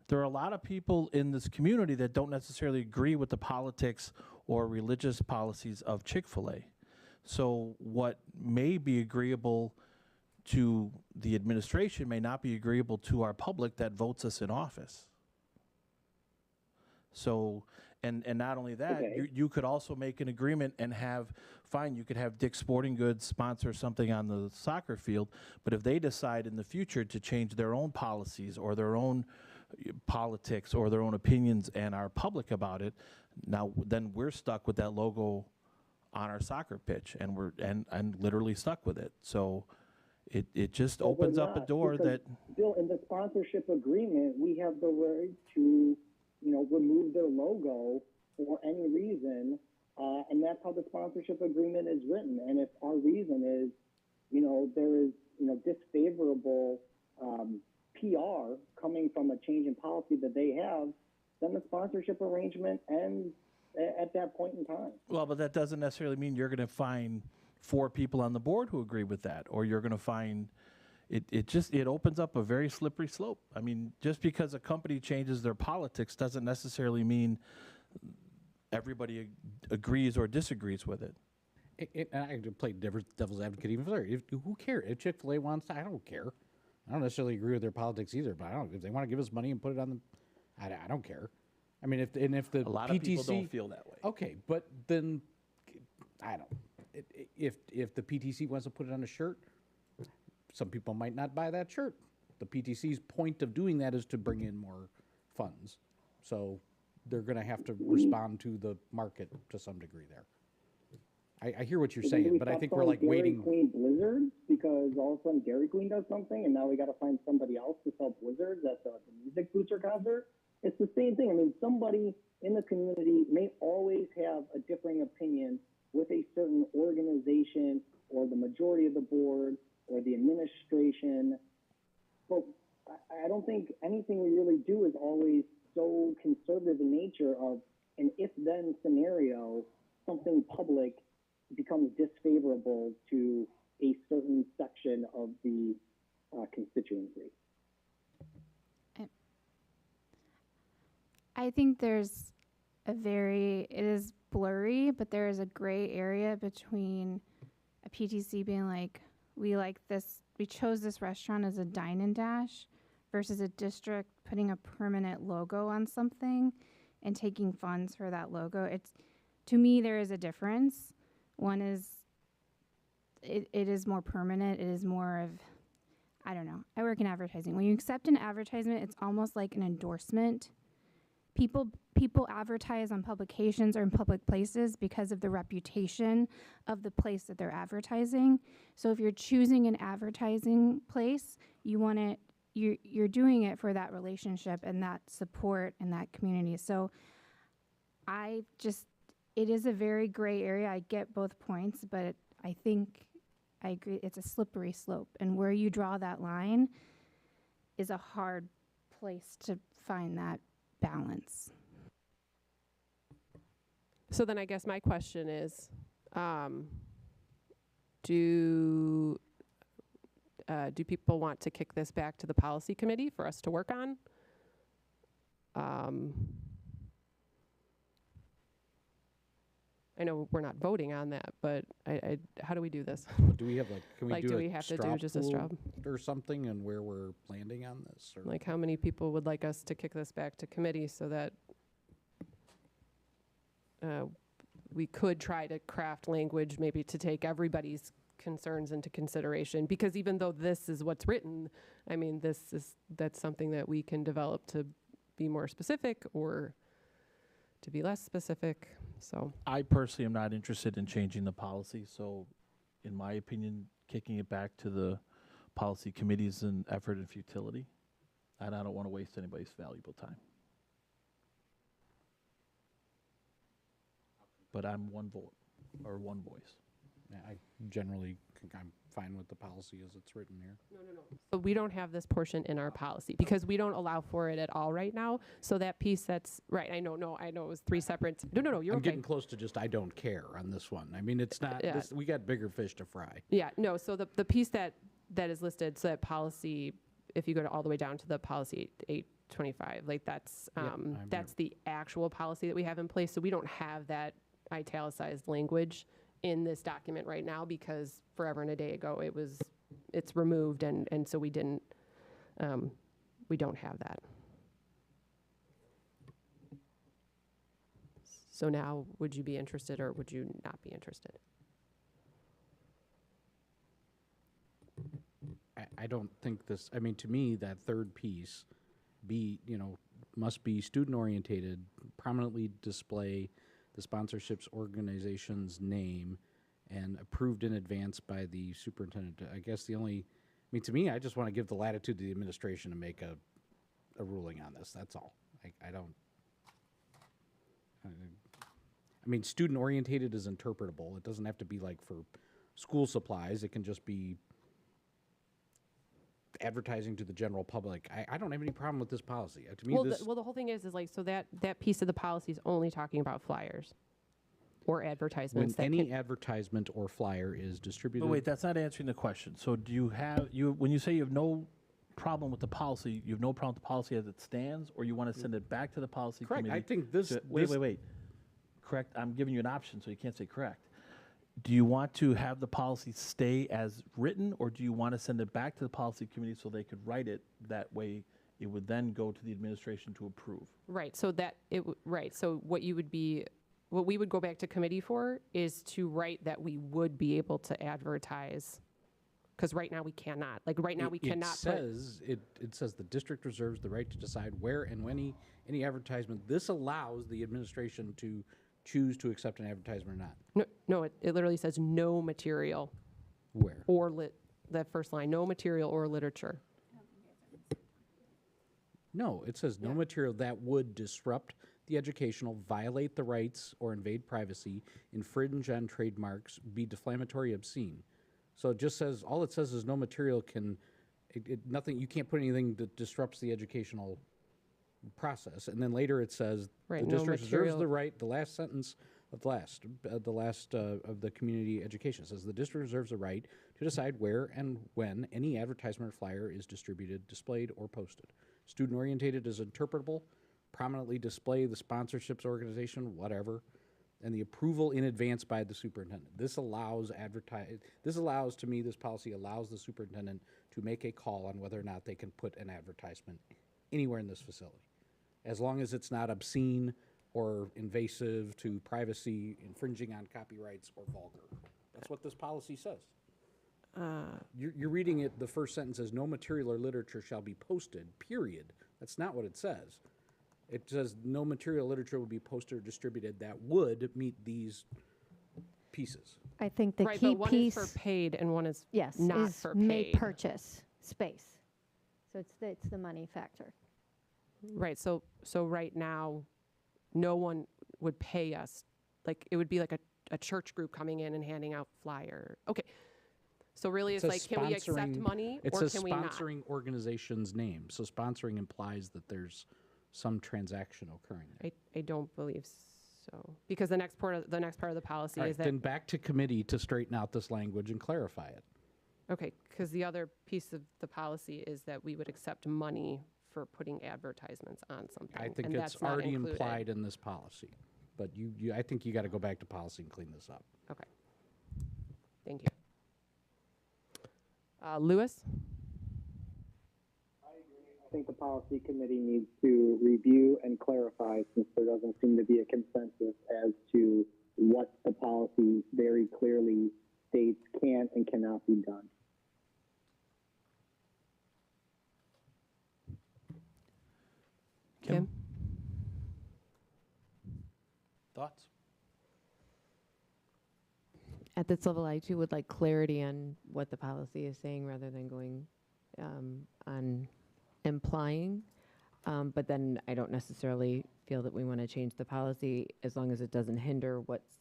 There are a lot of people in this community that don't necessarily agree with the politics or religious policies of Chick-fil-A. So what may be agreeable to the administration may not be agreeable to our public that votes us in office. So, and not only that, okay. you could also make an agreement and you could have Dick's Sporting Goods sponsor something on the soccer field, but if they decide in the future to change their own policies or their own politics or their own opinions and are public about it, then we're stuck with that logo on our soccer pitch, and we're literally stuck with it. So it just opens up a door that. Bill, in the sponsorship agreement, we have the right to, remove their logo for any reason, and that's how the sponsorship agreement is written. And if our reason is, there is, disfavorable PR coming from a change in policy that they have, then the sponsorship arrangement ends at that point in time. Well, but that doesn't necessarily mean you're going to find 4 people on the board who agree with that, or you're going to find it opens up a very slippery slope. I mean, just because a company changes their politics doesn't necessarily mean everybody agrees or disagrees with it. And I can play devil's advocate even further. Who cares? If Chick-fil-A wants to, I don't care. I don't necessarily agree with their politics either, but if they want to give us money and put it on the, I don't care. I mean, if the A lot PTC, of people don't feel that way. Okay, but then I don't. If the PTC wants to put it on a shirt, some people might not buy that shirt. The PTC's point of doing that is to bring in more funds, so they're going to have to respond to the market to some degree there. I hear what you're saying, but I think we're like waiting. Dairy Queen blizzards because all of a sudden Dairy Queen does something, and now we got to find somebody else to sell blizzards at the music booster concert. It's the same thing. I mean, somebody in the community may always have a differing opinion with a certain organization or the majority of the board or the administration, but I don't think anything we really do is always so conservative in nature of an if-then scenario, something public becomes disfavorable to a certain section of the constituency. I think there's it is blurry, but there is a gray area between a PTC being like, we chose this restaurant as a dine and dash versus a district putting a permanent logo on something and taking funds for that logo. To me, there is a difference. One is, it is more permanent. It is more of, I don't know. I work in advertising. When you accept an advertisement, it's almost like an endorsement. People advertise on publications or in public places because of the reputation of the place that they're advertising. So if you're choosing an advertising place, you're doing it for that relationship and that support and that community. So it is a very gray area. I get both points, but I think I agree it's a slippery slope. And where you draw that line is a hard place to find that balance. So then I guess my question is, do people want to kick this back to the policy committee for us to work on? I know we're not voting on that, but how do we do this? Do we have can we do we have to do just a straw or something, and where we're landing on this? Or? Like how many people would like us to kick this back to committee so that we could try to craft language maybe to take everybody's concerns into consideration? Because even though this is what's written, I mean, that's something that we can develop to be more specific or to be less specific. So I personally am not interested in changing the policy. So in my opinion, kicking it back to the policy committee is an effort and futility. And I don't want to waste anybody's valuable time. But I'm one vote or one voice. Yeah, I generally think I'm fine with the policy as it's written here. No. So we don't have this portion in our policy because we don't allow for it at all right now. So that piece that's right. I know it was three separate. No. You're I'm okay. getting close to just I don't care on this one. I mean, it's not. Yeah. We got bigger fish to fry. Yeah. No. So the piece that is listed, so that policy, if you go all the way down to the policy 825, like that's the actual policy that we have in place. So we don't have that italicized language in this document right now because forever and a day ago it's removed and so we don't have that. So now would you be interested or would you not be interested? I don't think this, I mean, to me, that third piece must be student orientated, prominently display the sponsorship's organization's name and approved in advance by the superintendent. I guess to me, I just want to give the latitude to the administration to make a ruling on this. That's all. I mean, student orientated is interpretable. It doesn't have to be like for school supplies. It can just be advertising to the general public. I don't have any problem with this policy. To me, the whole thing is like, so that piece of the policy is only talking about flyers. or advertisements. When that any can- advertisement or flyer is distributed. But wait, that's not answering the question. So do you have, when you say you have no problem with the policy, you have no problem with the policy as it stands, or you want to send it back to the policy Correct. committee? I think this. Wait. Correct. I'm giving you an option, so you can't say correct. Do you want to have the policy stay as written, or do you want to send it back to the policy committee so they could write it that way? It would then go to the administration to approve. Right, so that right, so what we would go back to committee for is to write that we would be able to advertise, because right now we cannot. Like right now we cannot. It says the district reserves the right to decide where and when any advertisement. This allows the administration to choose to accept an advertisement or not. No, it literally says no material. Where? Or that first line, no material or literature. No, it says no material that would disrupt the educational, violate the rights, or invade privacy, infringe on trademarks, be defamatory, obscene. So it just says, all it says is no material can, nothing, you can't put anything that disrupts the educational process. And then later it says, Right, the no district reserves material. the right, the last sentence of of the community education says, the district reserves the right to decide where and when any advertisement or flyer is distributed, displayed, or posted. Student-orientated is interpretable, prominently display the sponsorships organization, whatever, and the approval in advance by the superintendent. This allows to me, this policy allows the superintendent to make a call on whether or not they can put an advertisement anywhere in this facility, as long as it's not obscene or invasive to privacy, infringing on copyrights, or vulgar. That's what this policy says. You're reading it, the first sentence says, no material or literature shall be posted, period. That's not what it says. It says no material or literature will be posted or distributed that would meet these pieces. I think the Right, key but one piece. is for paid and one is Yes, not is for may paid. purchase space. So it's the money factor. Right, so right now, no one would pay us. Like, it would be like a church group coming in and handing out flyer. Okay, so really it's like, can we accept money It or says can we not? sponsoring organization's name. So sponsoring implies that there's some transaction occurring there. I don't believe so. Because the next part of the policy All right, is that. then back to committee to straighten out this language and clarify it. Okay, because the other piece of the policy is that we would accept money for putting advertisements on something. I think and it's that's not already included. implied in this policy. But I think you got to go back to policy and clean this up. Okay. Thank you. Lewis? I think the policy committee needs to review and clarify, since there doesn't seem to be a consensus as to what the policy very clearly states can and cannot be done. Kim? Thoughts? At this level, I too would like clarity on what the policy is saying rather than going on implying. But then I don't necessarily feel that we want to change the policy as long as it doesn't hinder what's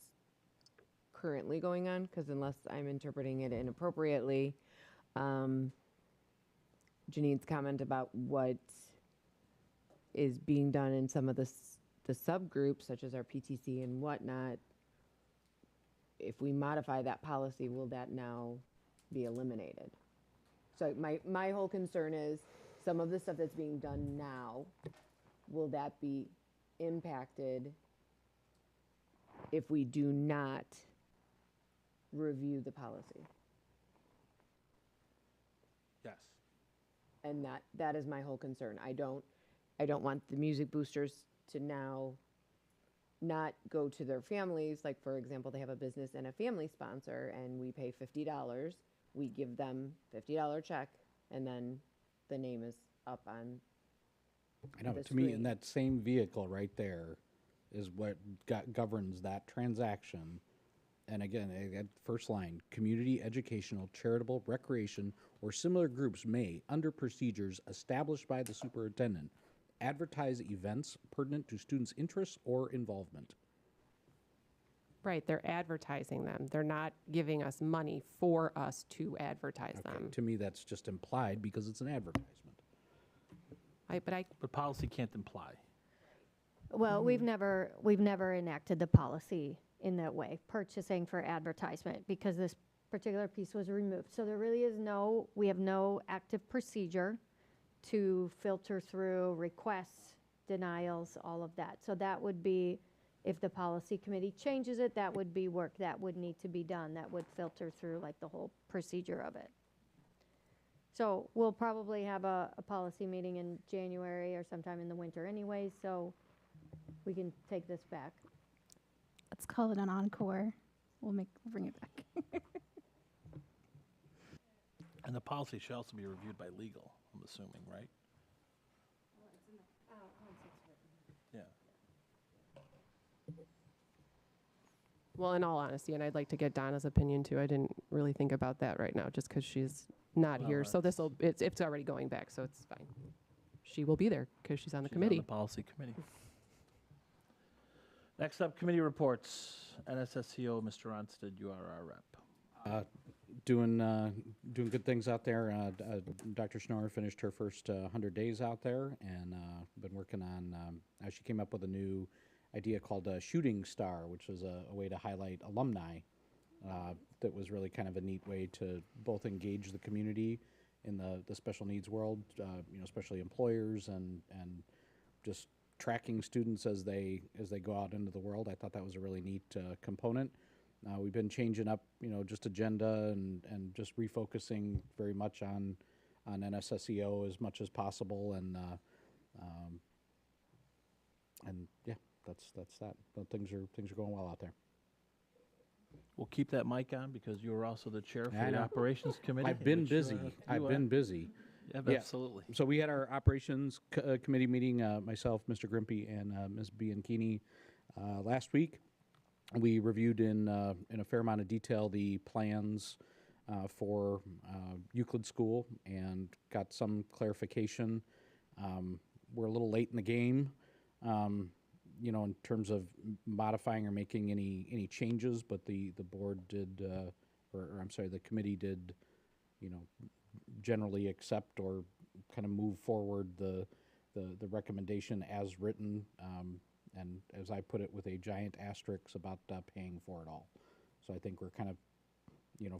currently going on, because unless I'm interpreting it inappropriately, Janine's comment about what is being done in some of the subgroups, such as our PTC and whatnot, if we modify that policy, will that now be eliminated? So my whole concern is some of the stuff that's being done now, will that be impacted if we do not review the policy? Yes. And that is my whole concern. I don't want the music boosters to now not go to their families. Like, for example, they have a business and a family sponsor, and we pay $50. We give them $50 check, and then the name is up on I know, the to me, in screen. that same vehicle right there is what governs that transaction. And again, at first line, community, educational, charitable, recreation, or similar groups may, under procedures established by the superintendent, advertise events pertinent to students' interests or involvement. Right, they're advertising them. They're not giving us money for us to advertise them. To me, that's just implied because it's an advertisement. But policy can't imply. Well, we've never enacted the policy in that way, purchasing for advertisement, because this particular piece was removed. So there really is we have no active procedure to filter through requests, denials, all of that. So that would be, if the policy committee changes it, that would be work that would need to be done, that would filter through like the whole procedure of it. So we'll probably have a policy meeting in January or sometime in the winter anyways, so we can take this back. Let's call it an encore. We'll bring it back. And the policy should also be reviewed by legal, I'm assuming, right? Yeah. Well, in all honesty, and I'd like to get Donna's opinion too. I didn't really think about that right now, just because she's not Well, here. So it's already going back, so it's fine. She will be there because she's on the committee. On the policy committee. Next up, committee reports. NSSCO, Mr. Ronstadt, you are our rep. Doing good things out there. Dr. Schnorr finished her first 100 days out there, and been working on. She came up with a new idea called Shooting Star, which was a way to highlight alumni. That was really kind of a neat way to both engage the community in the special needs world, especially employers and just tracking students as they go out into the world. I thought that was a really neat component. We've been changing up, just agenda and just refocusing very much on NSSEO as much as possible, and yeah, that's that. But things are going well out there. We'll keep that mic on because you are also the chair for the operations committee. I've been which, busy. I've been busy. Yeah, Yeah. absolutely. So we had our operations committee meeting, myself, Mr. Grimpy, and Ms. Bianchini last week. We reviewed in a fair amount of detail the plans for Euclid School and got some clarification. We're a little late in the game, in terms of modifying or making any changes, but the board did, or I'm sorry, the committee did, generally accept or kind of move forward the recommendation as written, and as I put it, with a giant asterisk about paying for it all. So I think we're kind of,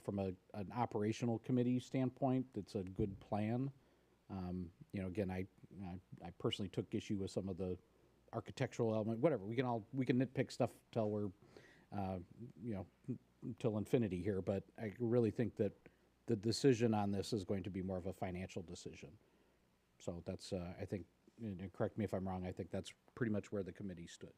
from an operational committee standpoint, it's a good plan. Again, I personally took issue with some of the architectural element, whatever. We can nitpick stuff till we're, till infinity here, but I really think that the decision on this is going to be more of a financial decision. So that's, I think, and correct me if I'm wrong, I think that's pretty much where the committee stood.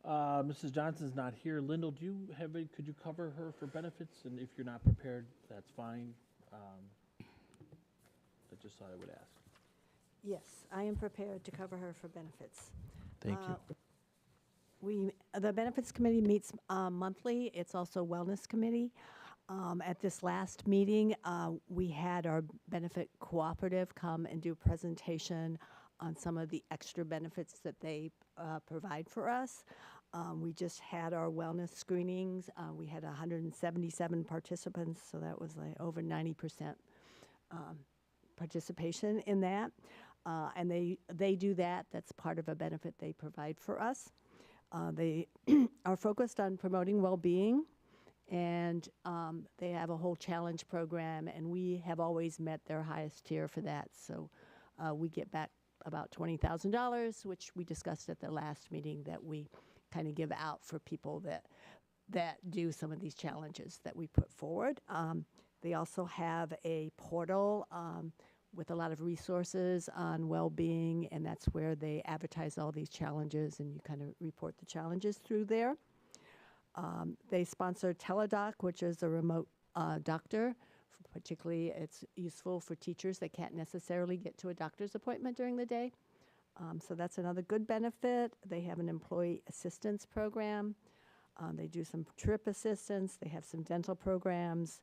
Mrs. Johnson's not here. Lyndall, could you cover her for benefits? And if you're not prepared, that's fine. I just thought I would ask. Yes, I am prepared to cover her for benefits. Thank you. The Benefits Committee meets monthly. It's also Wellness Committee. At this last meeting, we had our benefit cooperative come and do a presentation on some of the extra benefits that they provide for us. We just had our wellness screenings. We had 177 participants, so that was like over 90% participation in that. And they do that. That's part of a benefit they provide for us. They are focused on promoting well-being, and they have a whole challenge program, and we have always met their highest tier for that. So we get back about $20,000, which we discussed at the last meeting, that we kind of give out for people that do some of these challenges that we put forward. They also have a portal with a lot of resources on well-being, and that's where they advertise all these challenges, and you kind of report the challenges through there. They sponsor Teledoc, which is a remote doctor. Particularly, it's useful for teachers that can't necessarily get to a doctor's appointment during the day. So that's another good benefit. They have an employee assistance program. They do some trip assistance. They have some dental programs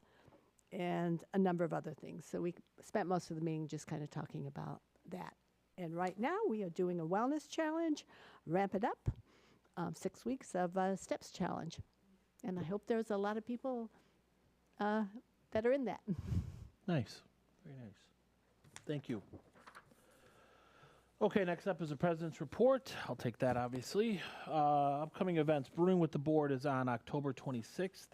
and a number of other things. So we spent most of the meeting just kind of talking about that. And right now we are doing a wellness challenge, Ramp It Up, 6 weeks of STEPS challenge. And I hope there's a lot of people that are in that. Nice. Very nice. Thank you. Okay, next up is the President's Report. I'll take that, obviously. Upcoming events. Brewing with the Board is on October 26th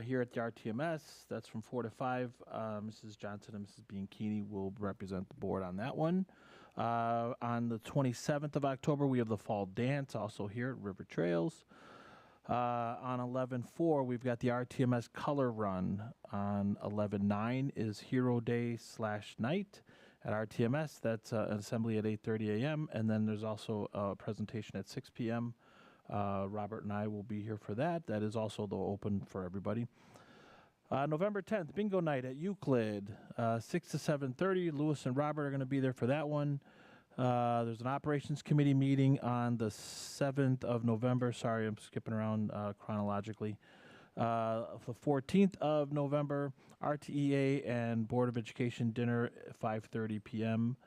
here at the RTMS. That's from 4 to 5. Mrs. Johnson and Mrs. Bianchini will represent the board on that one. On the 27th of October, we have the Fall Dance, also here at River Trails. On 11/4, we've got the RTMS Color Run. On 11/9 is Hero Day /night at RTMS. That's an assembly at 8:30 a.m. And then there's also a presentation at 6 p.m. Robert and I will be here for that. That is also open for everybody. November 10th, Bingo Night at Euclid, 6 to 7:30. Lewis and Robert are going to be there for that one. There's an Operations Committee meeting on the 7th of November. Sorry, I'm skipping around chronologically. The 14th of November, RTEA and Board of Education dinner at 5:30 p.m.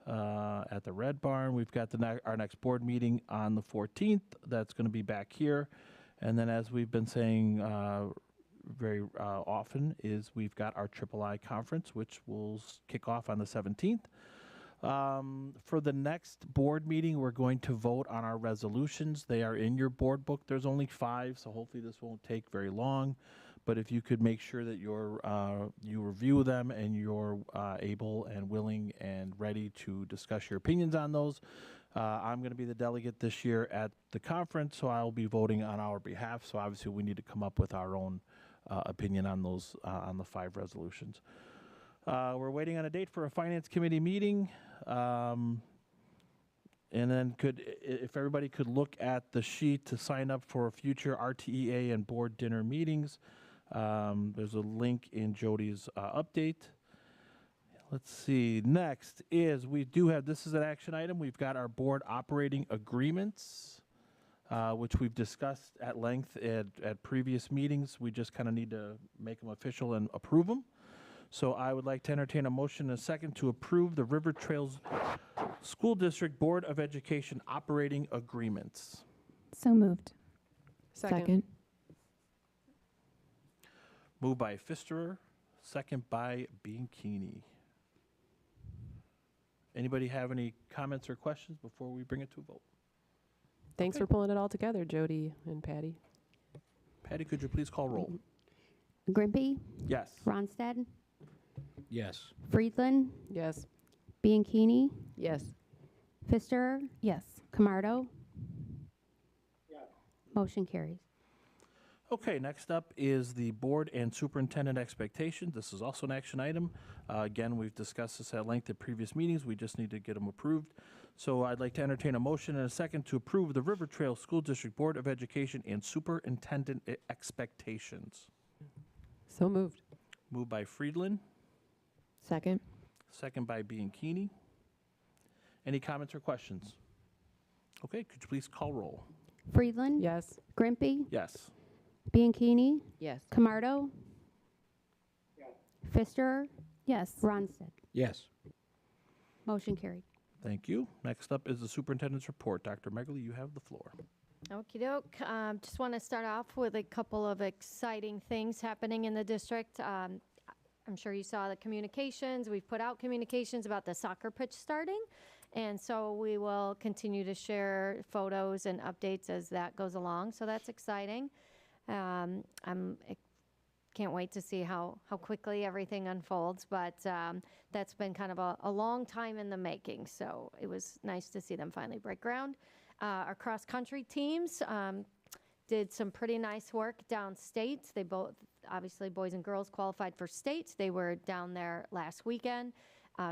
At the Red Barn. We've got our next board meeting on the 14th. That's going to be back here. And then, as we've been saying very often, is we've got our III conference, which will kick off on the 17th. For the next board meeting, we're going to vote on our resolutions. They are in your board book. There's only 5, so hopefully this won't take very long. But if you could make sure that you review them and you're able and willing and ready to discuss your opinions on those. I'm going to be the delegate this year at the conference, so I'll be voting on our behalf. So obviously we need to come up with our own opinion on those, on the 5 resolutions. We're waiting on a date for a Finance Committee meeting. And then if everybody could look at the sheet to sign up for future RTEA and board dinner meetings. There's a link in Jody's update. Let's see. Next is this is an action item. We've got our board operating agreements, which we've discussed at length at previous meetings. We just kind of need to make them official and approve them. So I would like to entertain a motion in a second to approve the River Trails School District Board of Education operating agreements. So moved. Second. Moved by Pfisterer, second by Bianchini. Anybody have any comments or questions before we bring it to a vote? Thanks for pulling it all together, Jody and Patty. Patty, could you please call roll? Grimpy, Yes. Ronstadt, Yes. Friedland, Yes. Bianchini, Yes. Pfister, Yes. Camardo. Motion carries. Okay, next up is the board and superintendent expectations. This is also an action item. Again, we've discussed this at length at previous meetings. We just need to get them approved. So I'd like to entertain a motion in a second to approve the River Trail School District Board of Education and superintendent expectations. So moved. Moved by Friedland, Second. second by Bianchini. Any comments or questions? Okay, could you please call roll? Friedland, Yes. Grimpy, Yes. Bianchini, Yes. Camardo, Pfister, Yes. Ronstadt. Yes. Motion carried. Thank you. Next up is the superintendent's report. Dr. Megley, you have the floor. Okie doke. Just want to start off with a couple of exciting things happening in the district. I'm sure you saw the communications. We've put out communications about the soccer pitch starting. And so we will continue to share photos and updates as that goes along. So that's exciting. Can't wait to see how quickly everything unfolds. But that's been kind of a long time in the making. So it was nice to see them finally break ground. Our cross-country teams did some pretty nice work downstate. They both, obviously, boys and girls qualified for state. They were down there last weekend.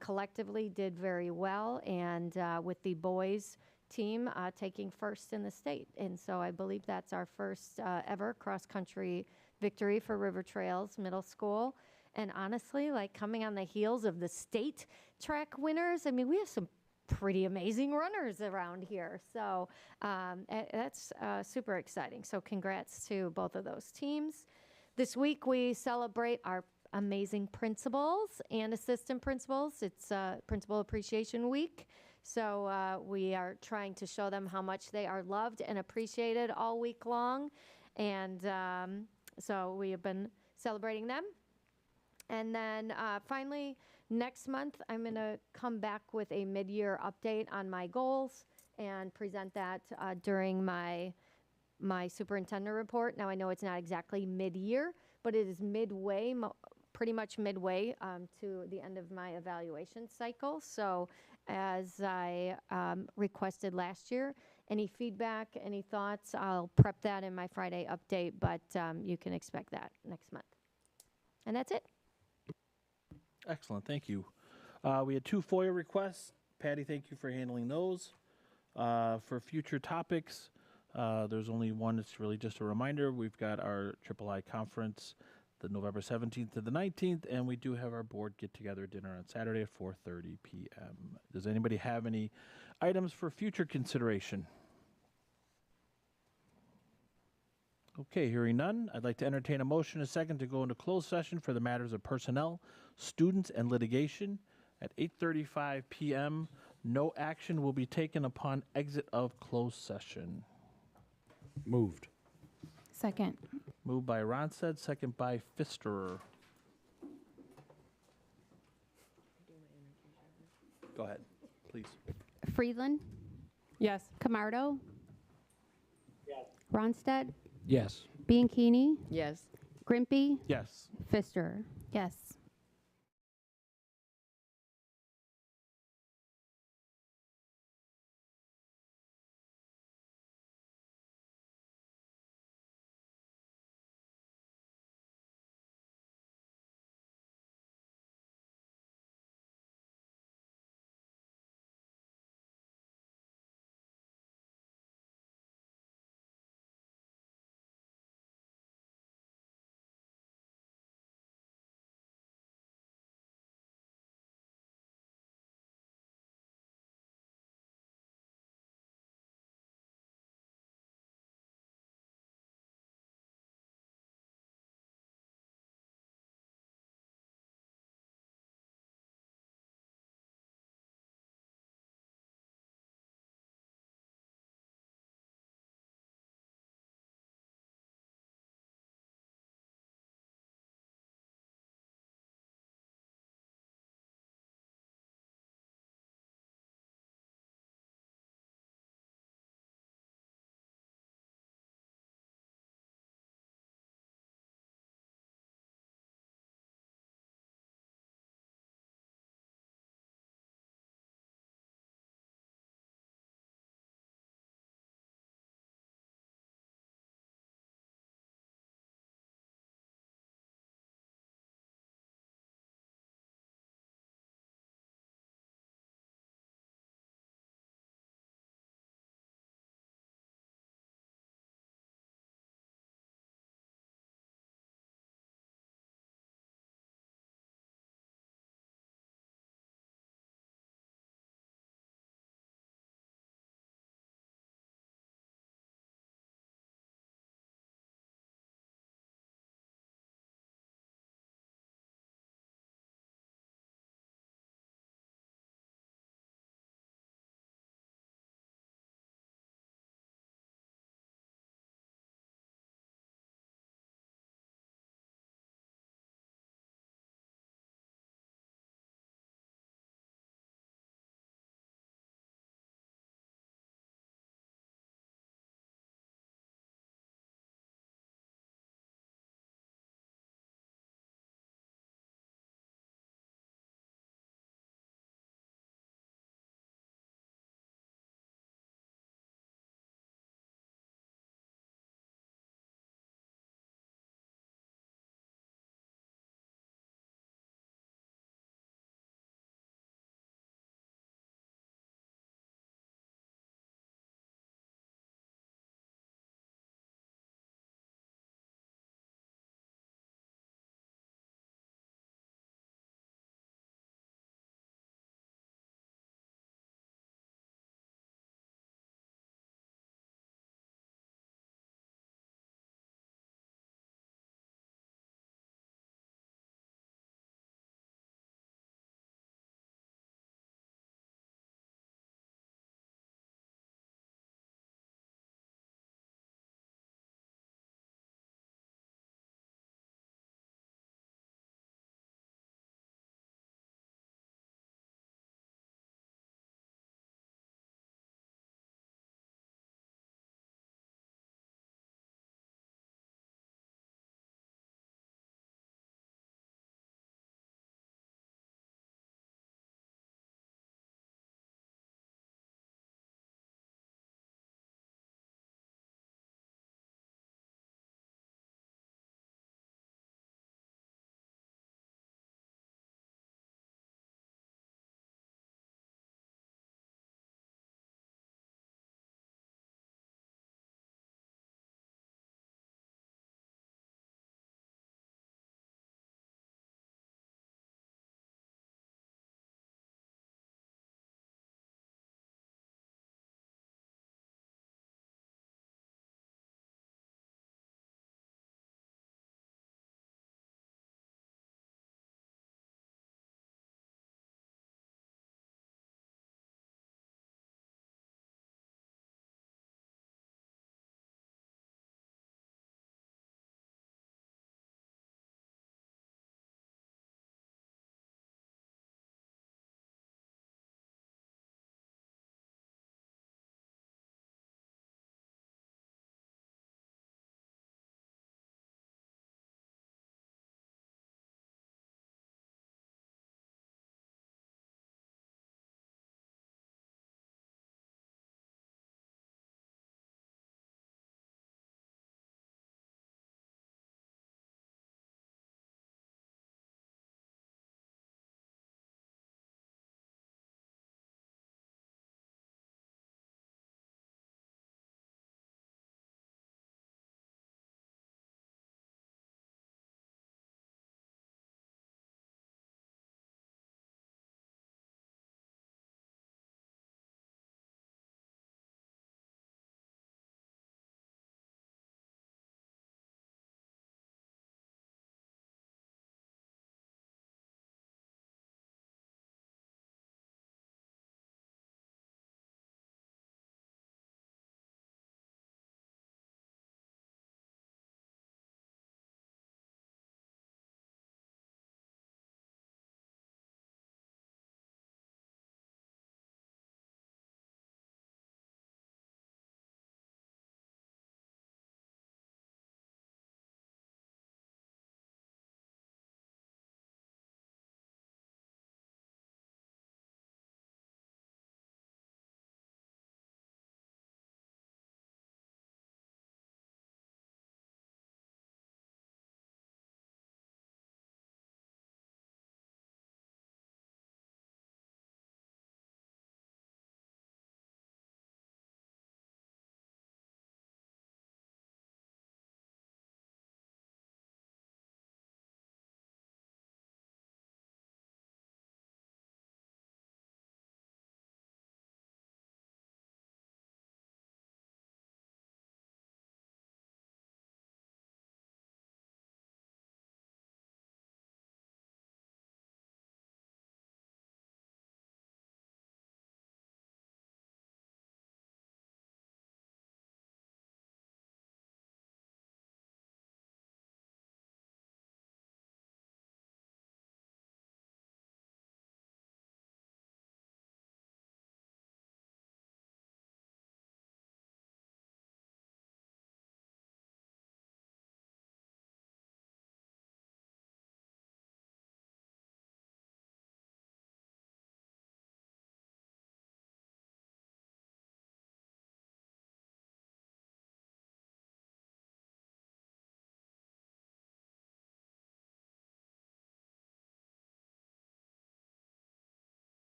Collectively did very well, and with the boys team taking first in the state. And so I believe that's our first ever cross-country victory for River Trails Middle School. And honestly, like coming on the heels of the state track winners, I mean, we have some pretty amazing runners around here. So that's super exciting. So congrats to both of those teams. This week we celebrate our amazing principals and assistant principals. It's Principal Appreciation Week. So we are trying to show them how much they are loved and appreciated all week long. And so we have been celebrating them. And then finally, Next month, I'm going to come back with a mid-year update on my goals and present that during my superintendent report. Now, I know it's not exactly mid-year, but it is midway, pretty much midway to the end of my evaluation cycle. So as I requested last year, any feedback, any thoughts, I'll prep that in my Friday update, but you can expect that next month. And that's it. Excellent, thank you. We had 2 FOIA requests. Patty, thank you for handling those. For future topics, there's only one. It's really just a reminder. We've got our III conference the November 17th to the 19th, and we do have our board get-together dinner on Saturday at 4:30 p.m. Does anybody have any items for future consideration? Okay, hearing none, I'd like to entertain a motion a second to go into closed session for the matters of personnel, students, and litigation at 8:35 p.m. No action will be taken upon exit of closed session. Moved. Second. Moved by Ronstadt, second by Pfister. Go ahead, please. Friedland, Yes. Camardo, Yes. Ronstadt, Yes. Bianchini, Yes. Grimpy, Yes. Pfister. Yes.